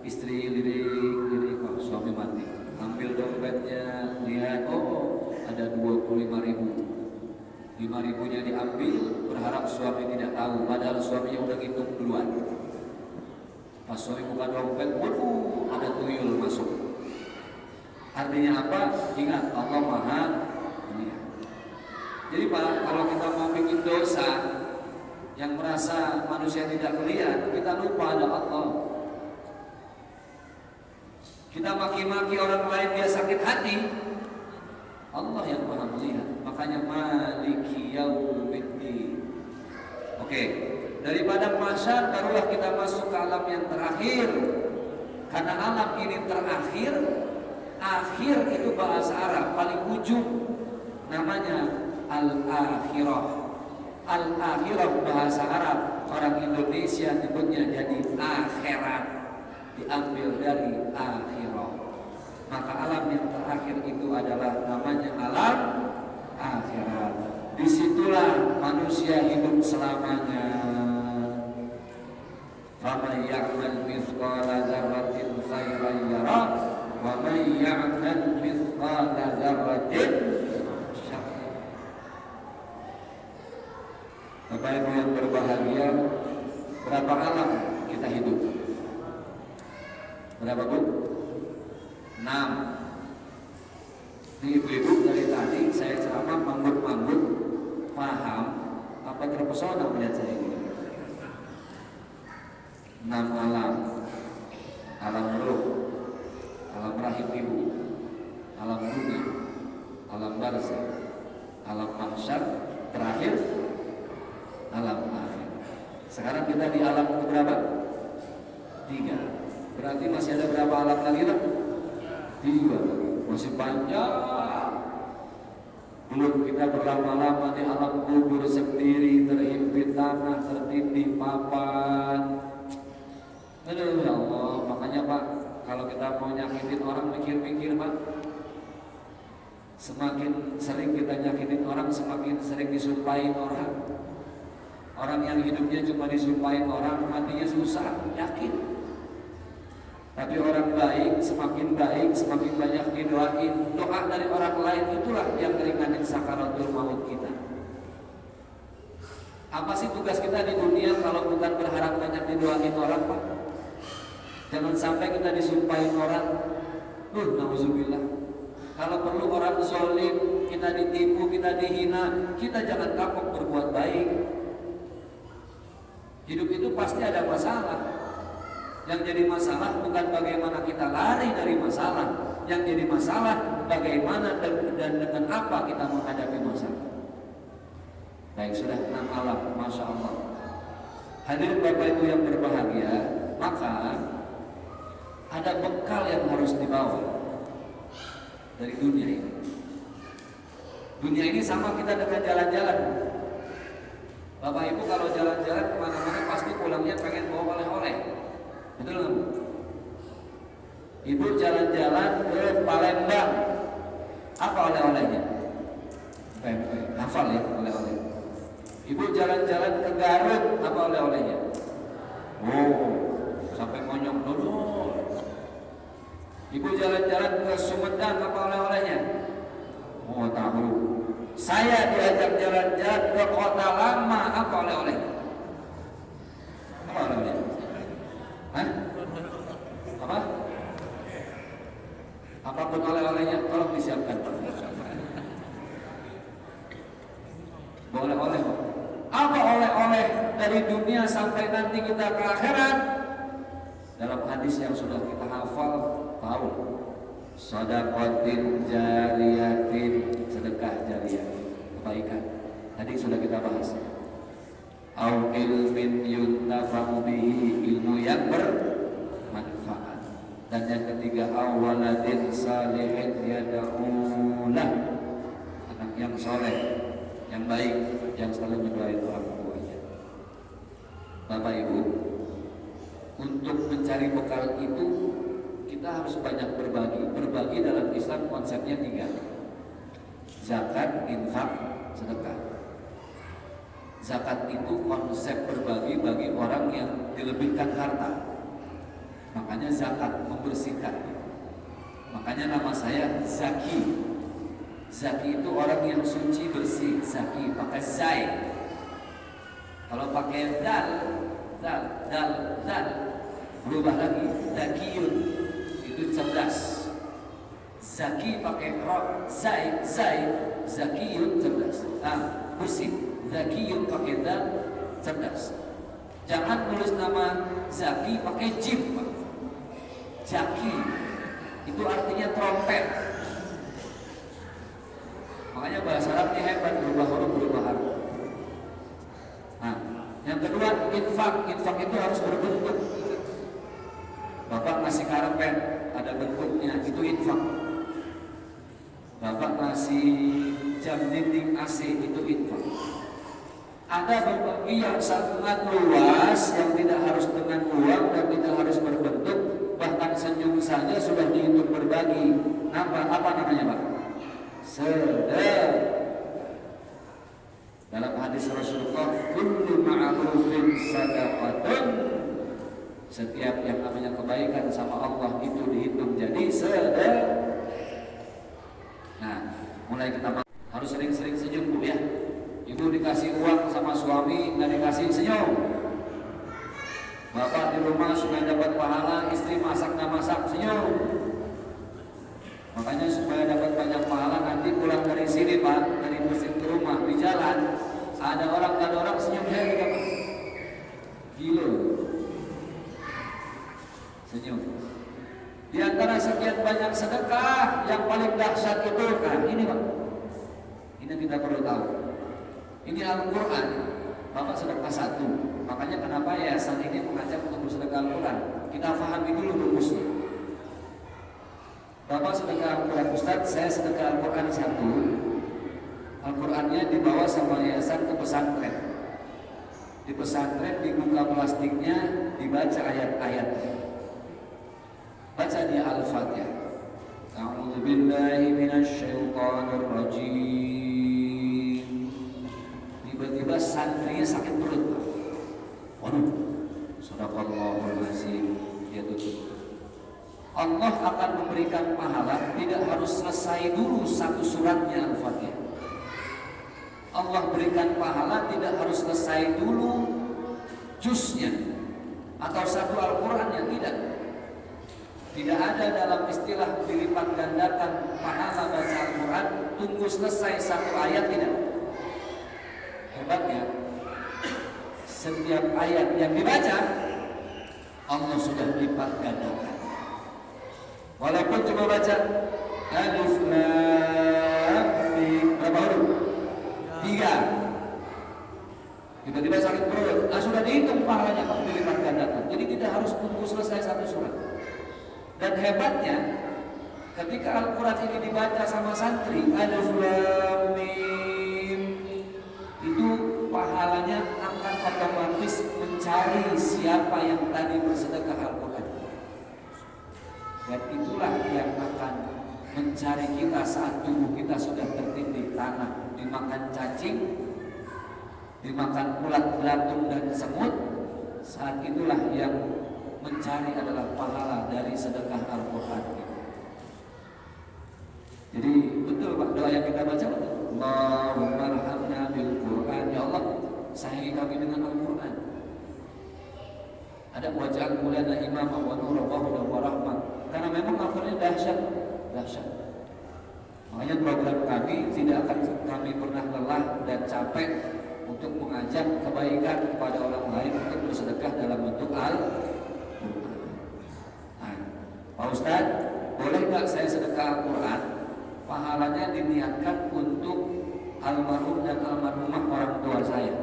istri lirik, oh, suami mati. Ambil dompetnya, lihat, oh ada 25.000, 5.000-nya diambil, berharap suami tidak tahu, padahal suaminya udah ngitung duluan. Pas suami buka dompet, waduh, ada tuyul masuk. Artinya apa? Ingat, Allah Maha Melihat. Jadi Pak, kalau kita mau bikin dosa yang merasa manusia tidak melihat, kita lupa ada Allah. Kita maki-maki orang lain dia sakit hati, Allah yang Maha Melihat. Makanya Maliki Yaumiddin. Oke, dari padang mahsyar barulah kita masuk ke alam yang terakhir. Karena alam ini terakhir, akhir itu bahasa Arab paling ujung, namanya al-akhirah. Al-akhirah bahasa Arab, orang Indonesia nyebutnya jadi akhirat, diambil dari akhirah. Maka alam yang terakhir itu adalah namanya alam akhirat. Disitulah manusia hidup selamanya. Faman ya'mal mithqala dzarratin khairan yarah, wa man ya'mal mithqala dzarratin syarran. Bapak Ibu yang berbahagia, berapa alam kita hidup? Berapa Bu? 6. Ini ibu-ibu dari tadi saya ceramah manggut-manggut, paham apa terpesona melihat saya ini? 6 alam. Alam ruh, alam rahim ibu, alam dunia, alam barzakh, alam mahsyar, terakhir alam akhir. Sekarang kita di alam berapa? 3. Berarti masih ada berapa alam lagi lah? 3. Masih panjang. Belum kita berlama-lama di alam kubur sendiri, terhimpit tanah, tertindih papan. Aduh ya Allah, makanya Pak, kalau kita mau nyakitin orang mikir-mikir Pak. Semakin sering kita nyakitin orang, semakin sering disumpahin orang. Orang yang hidupnya cuma disumpahin orang, matinya susah, yakin. Tapi orang baik, semakin banyak didoain. Doa dari orang lain itulah yang meringankan sakaratul maut kita. Apa sih tugas kita di dunia kalau bukan berharap banyak didoain orang Pak? Jangan sampai kita disumpahin orang. Nauzubillah. Kalau perlu orang zalim, kita ditipu, kita dihina, kita jangan kapok berbuat baik. Hidup itu pasti ada masalah. Yang jadi masalah bukan bagaimana kita lari dari masalah. Yang jadi masalah bagaimana dan dengan apa kita menghadapi masalah. Baik, sudah 6 alam, Masya Allah. Hadirin Bapak Ibu yang berbahagia, maka ada bekal yang harus dibawa dari dunia ini. Dunia ini sama kita dengan jalan-jalan. Bapak Ibu kalau jalan-jalan kemana-mana pasti pulangnya pengen bawa oleh-oleh. Betul nggak Bu? Ibu jalan-jalan ke Palembang, apa oleh-olehnya? Hafal ya oleh-oleh. Ibu jalan-jalan ke Garut, apa oleh-olehnya? Oh, sampai monyong dulu. Ibu jalan-jalan ke Sumedang, apa oleh-olehnya? Oh, tahu. Saya diajak jalan-jalan ke Kota Lama, apa oleh-olehnya? Apa oleh-olehnya? Hah? Apa? Apapun oleh-olehnya, tolong disiapkan. Oleh-oleh Pak. Apa oleh-oleh dari dunia sampai nanti kita ke akhirat? Dalam hadis yang sudah kita hafal, tahu Shadaqatin jariyatin, sedekah jariyah, kebaikan. Tadi sudah kita bahas. Au ilmin yuntafa'u bihi, ilmu yang bermanfaat. Dan yang ketiga, awaladin salihin yada'ulah, anak yang soleh, yang baik, yang selalu mendoain orang tuanya. Bapak Ibu, untuk mencari bekal itu kita harus banyak berbagi. Berbagi dalam Islam konsepnya 3: zakat, infak, sedekah. Zakat itu konsep berbagi bagi orang yang dilebihkan harta. Makanya zakat membersihkan. Makanya nama saya Zaki. Zaki itu orang yang suci bersih. Zaki pakai zai. Kalau pakai dal berubah lagi. Zakiyun itu cerdas. Zaki pakai ro, zai, zakiyun cerdas. Bersih. Zakiyun pakai dal, cerdas. Jangan tulis nama Zaki pakai jim. Zaki itu artinya trompet. Makanya bahasa Arabnya hebat, berubah huruf, berubah harf. Nah, yang kedua infak. Infak itu harus berbentuk. Bapak ngasih karpet ada bentuknya, itu infak. Bapak ngasih jam dinding AC, itu infak. Ada berbagi yang sangat luas, yang tidak harus dengan uang dan tidak harus berbentuk, bahkan senyum saja sudah dihitung berbagi. Apa namanya Pak? Sedekah. Dalam hadis Rasulullah, kullu ma'rufin sadaqatun. Setiap yang namanya kebaikan sama Allah itu dihitung jadi sedekah. Nah, mulai kita harus sering-sering senyum Bu ya. Ibu dikasih uang sama suami nggak dikasih, senyum. Bapak di rumah supaya dapat pahala, istri masak nggak masak, senyum. Makanya supaya dapat banyak pahala, nanti pulang dari sini Pak, dari masjid ke rumah, di jalan ada orang senyum, saya juga Pak. Gila. Senyum. Di antara sekian banyak sedekah, yang paling dahsyat itu, ini Pak. Ini kita perlu tahu. Ini Al-Quran. Bapak sedekah 1. Makanya kenapa yayasan ini mengajak untuk bersedekah Al-Quran. Kita pahami dulu rumusnya. Bapak sedekah Al-Quran, Ustaz, saya sedekah Al-Quran 1. Al-Qurannya dibawa sama yayasan ke pesantren. Di pesantren dibuka plastiknya, dibaca ayat-ayat. Baca dia Al-Fatihah. A'udzu billahi minasyaitonir rajim. Tiba-tiba santrinya sakit perut. Waduh, sadaqallahul azim. Dia tutup. Allah akan memberikan pahala, tidak harus selesai dulu satu suratnya Al-Fatihah. Allah berikan pahala tidak harus selesai dulu juznya atau satu Al-Qurannya, tidak. Tidak ada dalam istilah dilipat gandakan pahala baca Al-Quran tunggu selesai satu ayat, tidak. Hebatnya, setiap ayat yang dibaca Allah sudah lipat gandakan. Walaupun cuma baca Alif Lam Mim, berapa huruf? 3. Tiba-tiba sakit perut, sudah dihitung pahalanya Pak, dilipat gandakan. Jadi tidak harus tunggu selesai satu surat. Dan hebatnya, ketika Al-Quran ini dibaca sama santri, Alif Lam Mim, itu pahalanya akan otomatis mencari siapa yang tadi bersedekah Al-Quran. Dan itulah yang akan mencari kita saat tubuh kita sudah tertindih tanah, dimakan cacing, dimakan ulat belatung dan semut. Saat itulah yang mencari adalah pahala dari sedekah Al-Quran. Jadi betul Pak, doa yang kita baca betul. Allahumma arhamna bil Quran. Ya Allah, sayangi kami dengan Al-Quran. Ada wajah mulana imam wa nur wa rahmat. Karena memang Al-Quran dahsyat. Makanya program kami tidak akan kami pernah lelah dan capek untuk mengajak kebaikan kepada orang lain untuk bersedekah dalam bentuk Al-Quran. Nah, Pak Ustadz, boleh nggak saya sedekah Al-Quran, pahalanya diniatkan untuk almarhum dan almarhumah orang tua saya.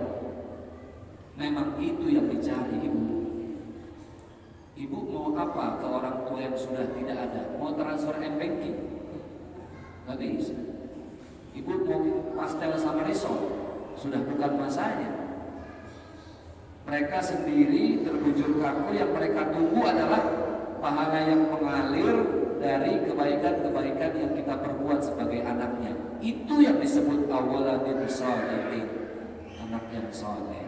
Memang itu yang dicari ibu. Ibu mau apa ke orang tua yang sudah tidak ada? Mau transfer m-banking? Gak bisa. Ibu mau pastel sama risol? Sudah bukan masanya. Mereka sendiri terbujur kaku, yang mereka tunggu adalah pahala yang mengalir dari kebaikan-kebaikan yang kita perbuat sebagai anaknya. Itu yang disebut awaladin sholihin, anak yang soleh.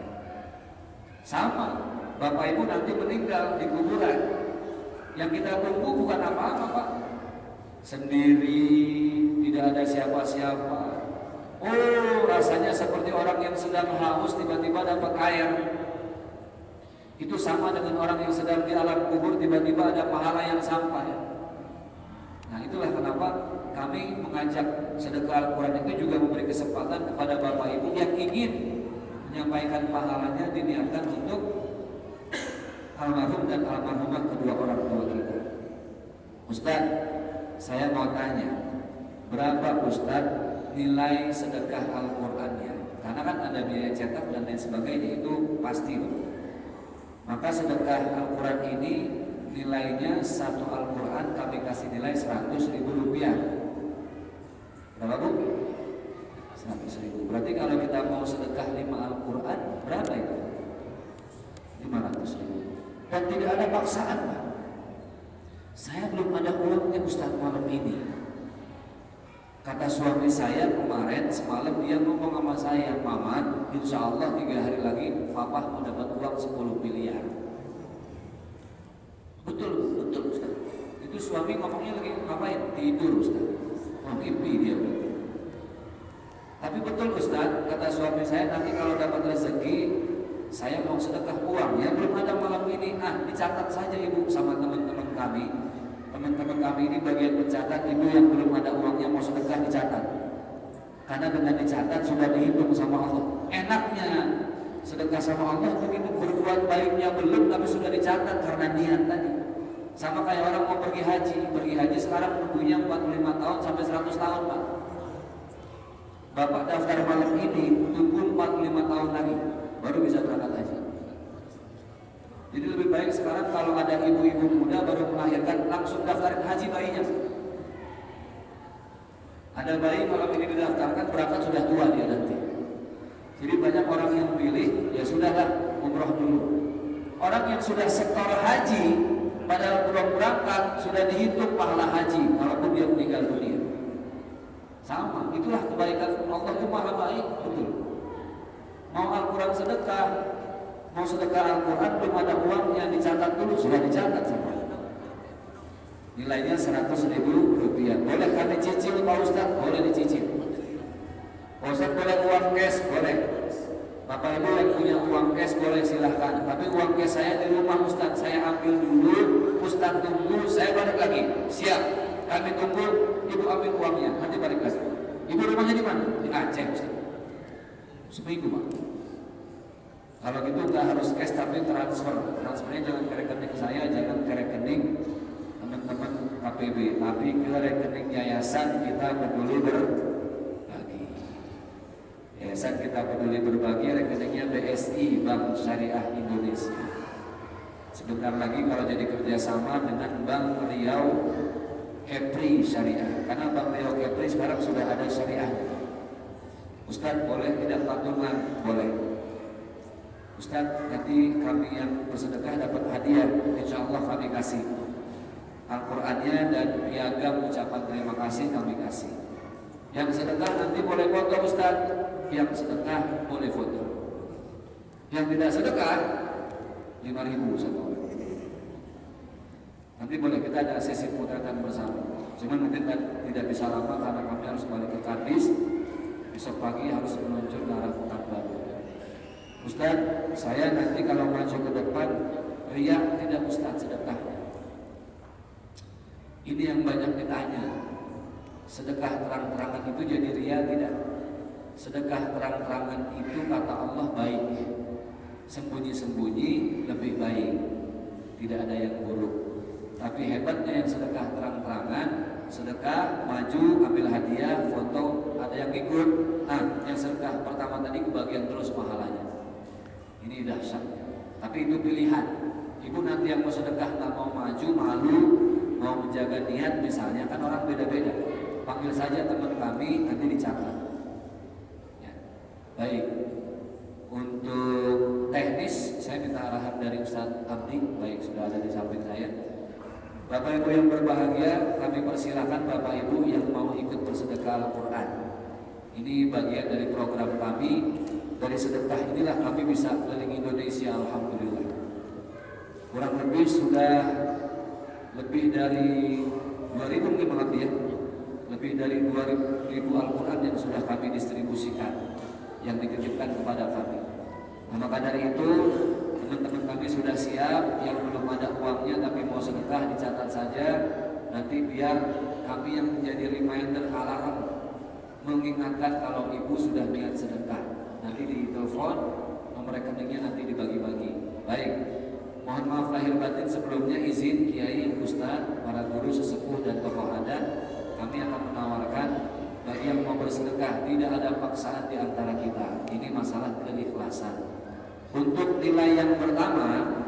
Sama, bapak ibu nanti meninggal di kuburan. Yang kita tunggu bukan apa-apa, Pak. Sendiri, tidak ada siapa-siapa. Oh, rasanya seperti orang yang sedang haus tiba-tiba dapat air. Itu sama dengan orang yang sedang di alam kubur tiba-tiba ada pahala yang sampai. Nah, itulah kenapa kami mengajak sedekah Al-Quran itu juga memberi kesempatan kepada bapak ibu yang ingin menyampaikan pahalanya, diniatkan untuk almarhum dan almarhumah kedua orang tua kita. Ustaz, saya mau tanya, berapa Ustaz nilai sedekah Al-Qurannya? Karena kan ada biaya cetak dan lain sebagainya, itu pasti. Maka sedekah Al-Quran ini nilainya, satu Al-Quran kami kasih nilai 100.000 rupiah. Berapa Bu? 100.000. Berarti kalau kita mau sedekah 5 Al-Quran, berapa itu? 500.000. Dan tidak ada paksaan, Pak. Saya belum ada uangnya Ustaz malam ini. Kata suami saya kemarin, semalam dia ngomong sama saya, Maman, insya Allah 3 hari lagi Papa mau dapat uang 10 miliar. Betul Ustaz. Itu suami ngomongnya lagi ngapain? Tidur Ustaz. Oh, mimpi dia. Tapi betul Ustaz, kata suami saya, nanti kalau dapat rezeki saya mau sedekah uang. Ya belum ada malam ini. Dicatat saja Ibu sama teman-teman kami. Teman-teman kami ini bagian mencatat, ibu yang belum ada uangnya mau sedekah dicatat. Karena dengan dicatat sudah dihitung sama Allah. Enaknya sedekah sama Allah begitu, berbuat baiknya belum tapi sudah dicatat karena niat tadi. Sama kayak orang mau pergi haji sekarang nunggunya 45 tahun sampai 100 tahun Pak. Bapak daftar malam ini, tunggu 45 tahun lagi baru bisa berangkat haji. Jadi lebih baik sekarang kalau ada ibu-ibu muda baru melahirkan, langsung daftarin haji bayinya. Ada bayi malam ini didaftarkan, berangkat sudah tua dia nanti. Jadi banyak orang yang pilih, ya sudahlah umroh dulu. Orang yang sudah setor haji, padahal belum berangkat, sudah dihitung pahala haji walaupun dia meninggal dunia. Sama, itulah kebaikan Allah itu maha baik, betul. Mau Al-Quran sedekah, mau sedekah Al-Quran belum ada uangnya, dicatat dulu, sudah dicatat sama. Nilainya 100.000 rupiah. Boleh kami cicil Pak Ustaz? Boleh dicicil. Pak Ustaz boleh uang cash? Boleh. Bapak Ibu yang punya uang cash boleh silahkan. Tapi uang cash saya di rumah Ustaz, saya ambil dulu, Ustaz tunggu, saya balik lagi. Siap, kami tunggu, Ibu ambil uangnya, nanti balik lagi. Ibu rumahnya di mana? Di Aceh Ustaz. Seminggu Pak. Kalau gitu nggak harus cash tapi transfer. Transfernya jangan ke rekening saya, jangan ke rekening teman-teman KPB, tapi ke rekening yayasan kita peduli berbagi. Yayasan kita peduli berbagi, rekeningnya BSI, Bank Syariah Indonesia. Sebentar lagi kalau jadi kerjasama dengan Bank Riau Kepri Syariah, karena Bank Riau Kepri sekarang sudah ada syariah. Ustaz boleh tidak patungan? Boleh. Ustaz, nanti kami yang bersedekah dapat hadiah, insya Allah kami kasih Al-Qurannya dan piagam ucapan terima kasih kami kasih. Yang sedekah nanti boleh foto Ustaz, yang sedekah boleh foto. Yang tidak sedekah 5.000 satu orang. Nanti boleh kita ada sesi potretan bersama. Cuman mungkin tidak bisa lama karena kami harus balik ke Kadis. Besok pagi harus meluncur ke arah Pekanbaru. Ustaz, saya nanti kalau maju ke depan riak tidak Ustaz sedekah. Ini yang banyak ditanya. Sedekah terang-terangan itu jadi riya tidak? Sedekah terang-terangan itu kata Allah baik. Sembunyi-sembunyi lebih baik. Tidak ada yang buruk. Tapi hebatnya yang sedekah terang-terangan sedekah, maju, ambil hadiah, foto, ada yang ikut. Nah, yang sedekah pertama tadi kebagian terus pahalanya. Ini dahsyat. Tapi itu pilihan. Ibu nanti yang mau sedekah nggak mau maju, malu, mau menjaga niat misalnya, kan orang beda-beda. Panggil saja teman kami, nanti dicatat. Ya. Baik. Untuk teknis, saya minta arahan dari Ustadz Abdi. Baik, sudah ada di samping saya. Bapak Ibu yang berbahagia, kami persilakan Bapak Ibu yang mau ikut bersedekah Al-Quran. Ini bagian dari program kami. Dari sedekah inilah kami bisa keliling Indonesia, alhamdulillah. Kurang lebih sudah lebih dari 2000 mungkin lebih ya. Lebih dari 2000 Al-Quran yang sudah kami distribusikan, yang dititipkan kepada kami. Nah, maka dari itu teman-teman kami sudah siap. Yang belum ada uangnya tapi mau sedekah dicatat saja. Nanti biar kami yang menjadi reminder, alarm, mengingatkan kalau ibu sudah niat sedekah. Nanti ditelepon, nomor rekeningnya nanti dibagi-bagi. Baik, mohon maaf lahir batin sebelumnya. Izin Kiai, Ustadz, para guru, sesepuh dan tokoh adat, kami akan menawarkan bagi yang mau bersedekah, tidak ada paksaan di antara kita. Ini masalah keikhlasan. Untuk nilai yang pertama,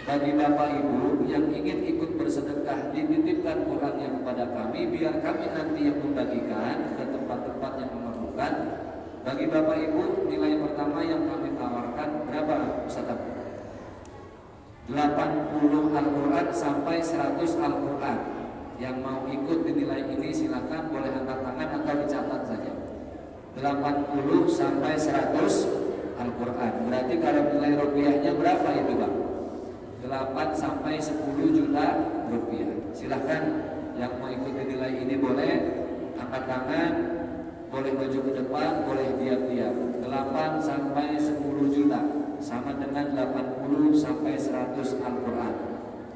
bagi Bapak Ibu yang ingin ikut bersedekah, dititipkan Qurannya kepada kami, biar kami nanti yang membagikan ke tempat-tempat yang memerlukan. Bagi Bapak Ibu, nilai pertama yang kami tawarkan berapa, Ustaz? 80 Al-Quran sampai 100 Al-Quran. Yang mau ikut di nilai ini silakan, boleh angkat tangan atau dicatat saja. 80 sampai 100 Al-Quran. Berarti kalau nilai rupiahnya berapa itu Bang? 8 sampai 10 juta rupiah. Silakan yang mau ikut di nilai ini boleh angkat tangan, boleh maju ke depan, boleh diam-diam. 8 sampai 10 juta sama dengan 80 sampai 100 Al-Quran.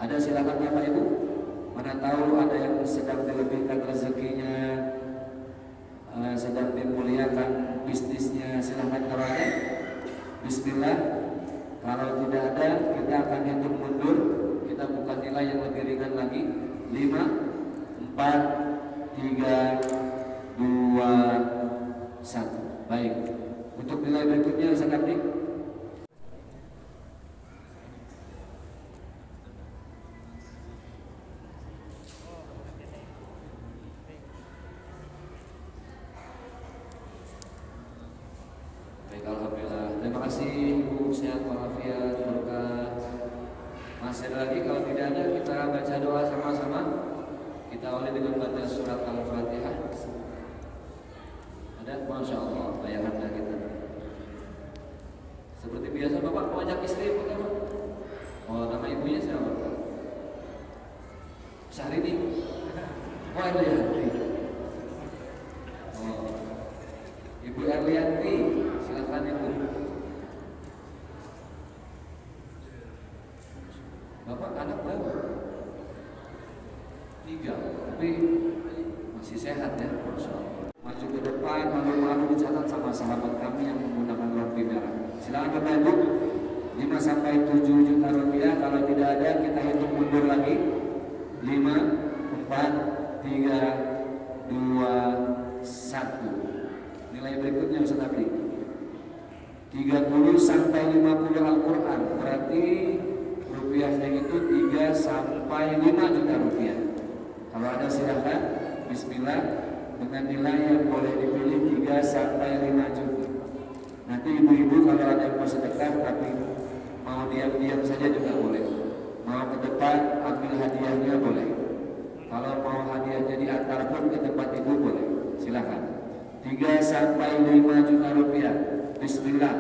Ada silakan Bapak Ibu. Mana tahu ada yang sedang dilebihkan rezekinya, sedang dimuliakan bisnisnya. Silakan kalau ada. Bismillah. Kalau tidak ada, kita akan hitung mundur. Kita buka nilai yang lebih ringan lagi. 5, 4, 3, 2, 1. Baik. Untuk nilai berikutnya Ustaz Abdi. Baik, alhamdulillah. Terima kasih Ibu, sehat walafiat, berkah. Masih ada lagi? Kalau tidak ada, kita baca doa sama-sama. Kita awali dengan baca surat Al-Fatihah. Ada? Masya Allah, bayangan kita. Seperti biasa Bapak mau ajak istri pertama. Oh, nama ibunya siapa? Syahrini. Oh, Erlianti. Oh, Ibu Erlianti, silakan Ibu. Bapak anak berapa? 3, tapi masih sehat ya, Masya Allah. Maju ke depan, malu-malu dicatat sama sahabat kami yang menggunakan rompi merah. Silakan Bapak Ibu. 5 sampai 7 juta rupiah. Kalau tidak ada, kita hitung mundur lagi. 5, 4, 3, 2, 1. Nilai berikutnya Ustaz Abdi. 30 sampai 50 Al-Quran. Berarti rupiahnya itu 3 sampai 5 juta rupiah. Kalau ada silahkan. Bismillah. Dengan nilai yang boleh dipilih 3 sampai 5 juta. Nanti ibu-ibu kalau ada yang mau sedekah tapi mau diam-diam saja juga boleh. Mau ke depan ambil hadiahnya boleh. Kalau mau hadiahnya diantar pun ke tempat ibu boleh. Silakan. 3 sampai 5 juta rupiah. Bismillah.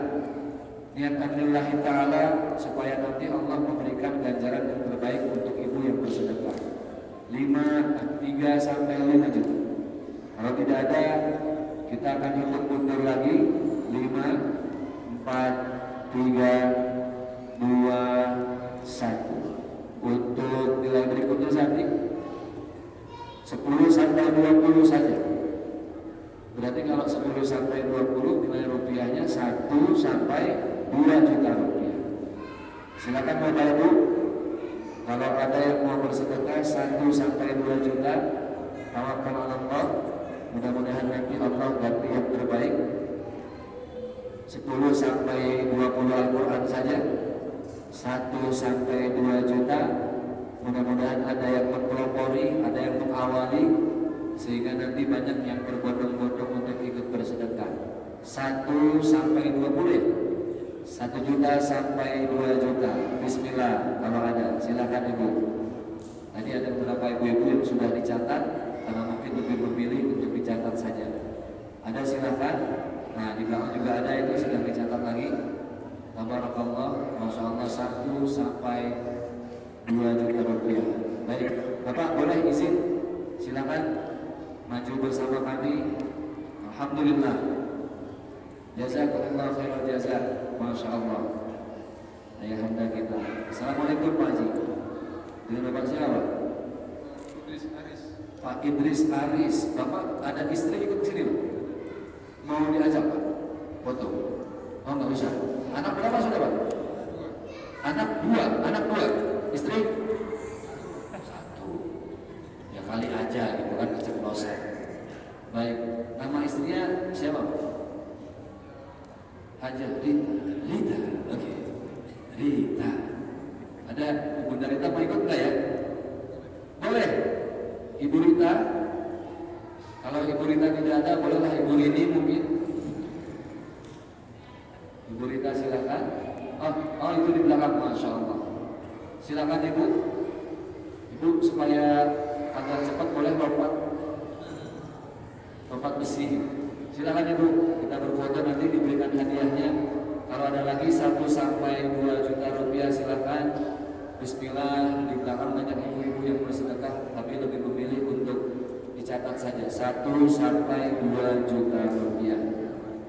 Niatkan lillahi ta'ala supaya nanti Allah memberikan ganjaran yang terbaik untuk ibu yang bersedekah. 3 sampai 5 juta. Kalau tidak ada, kita akan hitung mundur lagi. 5, 4, 3, 2, 1. Untuk nilai berikutnya Santi 10 sampai 20 saja. Berarti kalau 10 sampai 20 nilai rupiahnya 1 sampai 2 juta rupiah. Silakan Bapak Ibu. Kalau ada yang mau bersedekah 1 sampai 2 juta, tawakal 'ala Allah. Mudah-mudahan nanti Allah ganti yang terbaik. 10 sampai 20 Al-Quran saja, 1 sampai 2 juta. Mudah-mudahan ada yang mempelopori, ada yang mengawali, sehingga nanti banyak yang berbondong-bondong untuk ikut bersedekah. 1 sampai 20, 1 juta sampai 2 juta. Bismillah, kalau ada silakan ibu. Tadi ada beberapa ibu-ibu yang sudah dicatat, karena mungkin lebih memilih untuk dicatat saja. Ada silakan. Nah di belakang juga ada, itu sedang dicatat lagi. Tabarakallah, Masya Allah, 1 sampai 2 juta rupiah. Baik, Bapak boleh izin, silakan maju bersama kami. Alhamdulillah, jazakumullah khairan jazak. Masya Allah, ayahanda kita. Assalamualaikum Pak Haji. Dengan Bapak siapa? Idris Aris. Pak Idris Aris. Bapak ada istri ikut sini Pak? Mau diajak Pak? Foto? Oh nggak usah. Anak berapa sudah Pak? Anak 2. Anak 2. Istri? 1. Ya kali aja gitu kan, keceplosan. Baik, nama istrinya siapa? Haja Rita. Oke. Rita. Ada Bunda Rita mau ikut nggak ya? Boleh. Ibu Rita. Kalau Ibu Rita tidak ada, bolehlah Ibu Rini mungkin. Ibu Rita silakan. Oh itu di belakang, Masya Allah. Silakan Ibu. Ibu supaya agak cepat boleh lompat besi. Silakan Ibu. Kita berfoto nanti diberikan hadiahnya. Kalau ada lagi 1 sampai 2 juta rupiah silakan. Bismillah, di belakang banyak ibu-ibu yang bersedekah, tapi lebih memilih untuk dicatat saja 1 sampai 2 juta rupiah.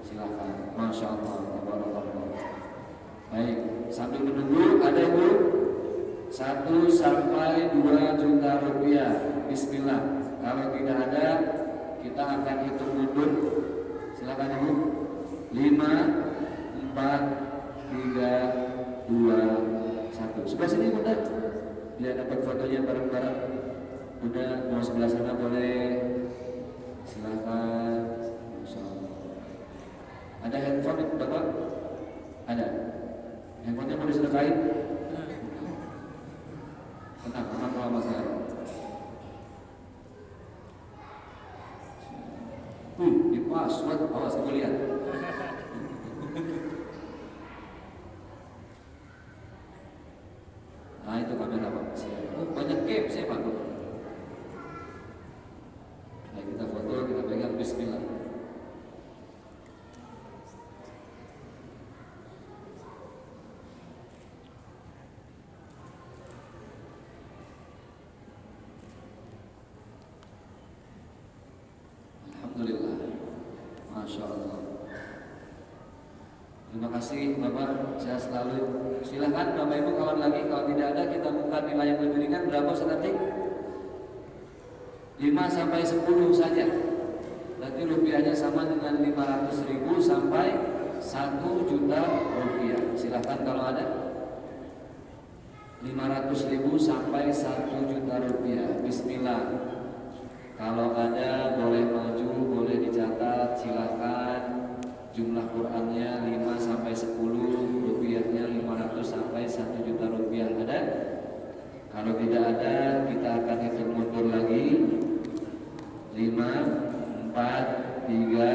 Silakan. Masya Allah. Baik, sambil menunggu ada ibu 1 sampai 2 juta rupiah. Bismillah. Kalau tidak ada, kita akan hitung mundur. Silakan ibu. 5, 4, 3, 2, 1. Sebelah sini Bunda, biar dapat fotonya bareng-bareng. Bunda mau sebelah sana boleh. Silakan. Ada handphone Bapak? Ada. Handphonenya mau disedekahin? Tenang, kalau masalah. Di password, awas aku lihat. Nah itu kamera Pak. Banyak game saya Pak. Nah kita foto, kita pegang. Bismillah. Alhamdulillah. Masya Allah. Terima kasih Bapak, saya selalu. Silahkan Bapak Ibu kawan lagi. Kalau tidak ada, kita buka nilai yang lebih ringan. Berapa nanti? 5 sampai 10 saja. Berarti rupiahnya sama dengan 500.000 sampai 1 juta rupiah. Silahkan kalau ada. 500.000 sampai 1 juta rupiah. Bismillah. Kalau ada boleh maju, boleh dicatat, silakan. Jumlah Qurannya 5 sampai 10, rupiahnya 500 sampai 1 juta rupiah. Ada? Kalau tidak ada, kita akan hitung mundur lagi. 5, 4, 3,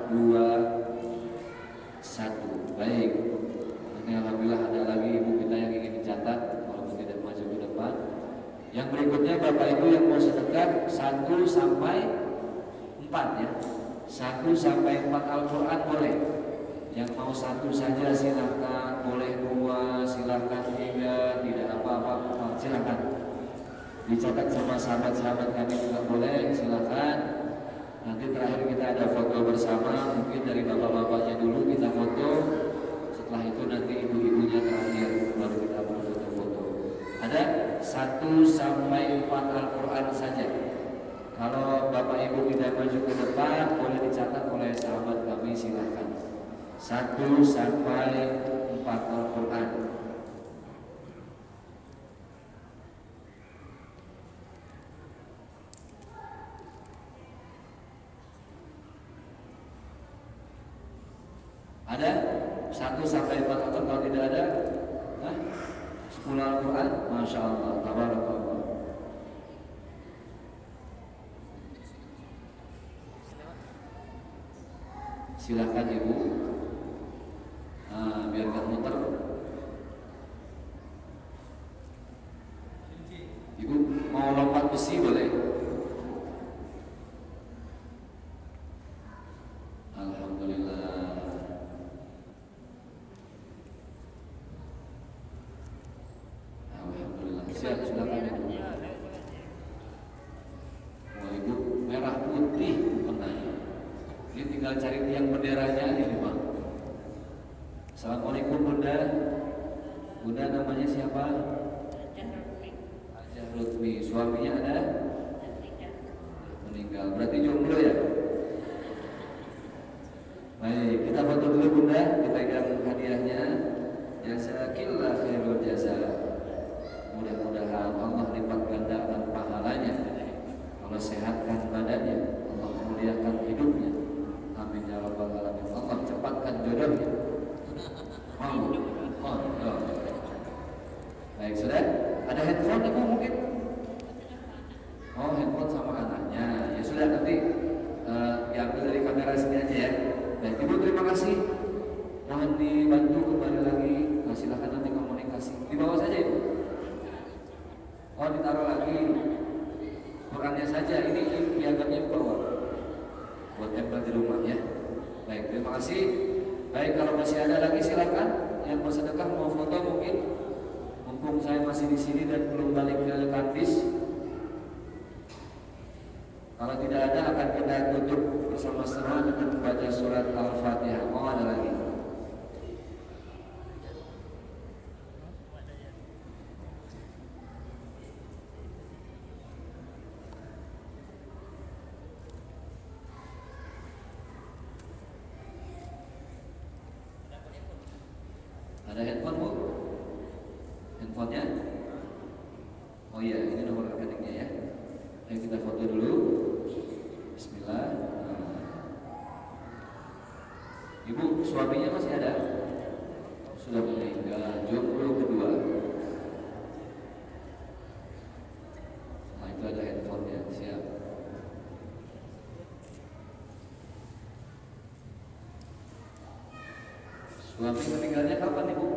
2, 1. Baik. Ini alhamdulillah ada lagi ibu kita yang ingin dicatat, walaupun tidak maju ke depan. Yang berikutnya Bapak Ibu yang mau sedekah 1 sampai 4 ya. 1 sampai 4 Al-Quran boleh. Yang mau 1 saja silakan, boleh 2, silakan 3, tidak apa-apa, silakan. Dicatat sama sahabat-sahabat kami juga boleh, silakan. Nanti terakhir kita ada foto bersama, mungkin dari bapak-bapaknya dulu kita foto. Setelah itu nanti ibu-ibunya terakhir, baru kita berfoto-foto. Ada 1 sampai 4 Al-Quran saja. Kalau Bapak Ibu tidak maju ke depan, boleh dicatat oleh sahabat kami, silakan. 1 sampai 4 Al-Quran. 1 sampai 4 atau kalau tidak ada 10 Al-Quran. Masya Allah, tabarakallah. Silahkan Ibu. Biar gak muter. Ibu mau lompat besi boleh? Alhamdulillah. Alhamdulillah. Silakan Ibu. Oh, Ibu merah putih warnanya. Ini tinggal cari tiang benderanya ini, Pak. Assalamualaikum Bunda. Bunda namanya siapa? Ajah Rutmi. Suaminya ada? Meninggal. Berarti jomblo ya? Baik, kita foto dulu Bunda. Dipegang hadiahnya. Jazakillah khairul jasa. Mudah-mudahan Allah lipat gandakan pahalanya. Allah sehatkan badannya, Allah muliakan hidupnya. Amin ya rabbal alamin. Allah cepatkan jodohnya. Baik, sudah? Ada handphone Ibu mungkin? Oh, handphone sama anaknya. Ya sudah, nanti diambil dari kamera sini aja ya. Baik, Ibu terima kasih. Mohon dibantu kembali lagi. Silakan nanti komunikasi. Di bawah saja Ibu. Oh, ditaruh lagi. Qurannya saja. Ini piagamnya bawah. Buat tempel di rumah ya. Baik, terima kasih. Baik, kalau masih ada lagi silakan. Yang mau sedekah, mau foto mungkin. Mumpung saya masih di sini dan belum balik ke kampus. Kalau tidak ada akan kita tutup bersama-sama dengan membaca surat Al-Fatihah. Oh, ada lagi. Ada handphone Bu? Handphonenya? Oh iya, ini nomor rekeningnya ya. Ayo kita foto dulu. Bismillah. Ibu, suaminya masih ada? Sudah meninggal. Jomblo kedua. Nah, itu ada handphonenya. Siap. Suami meninggalnya kapan Ibu?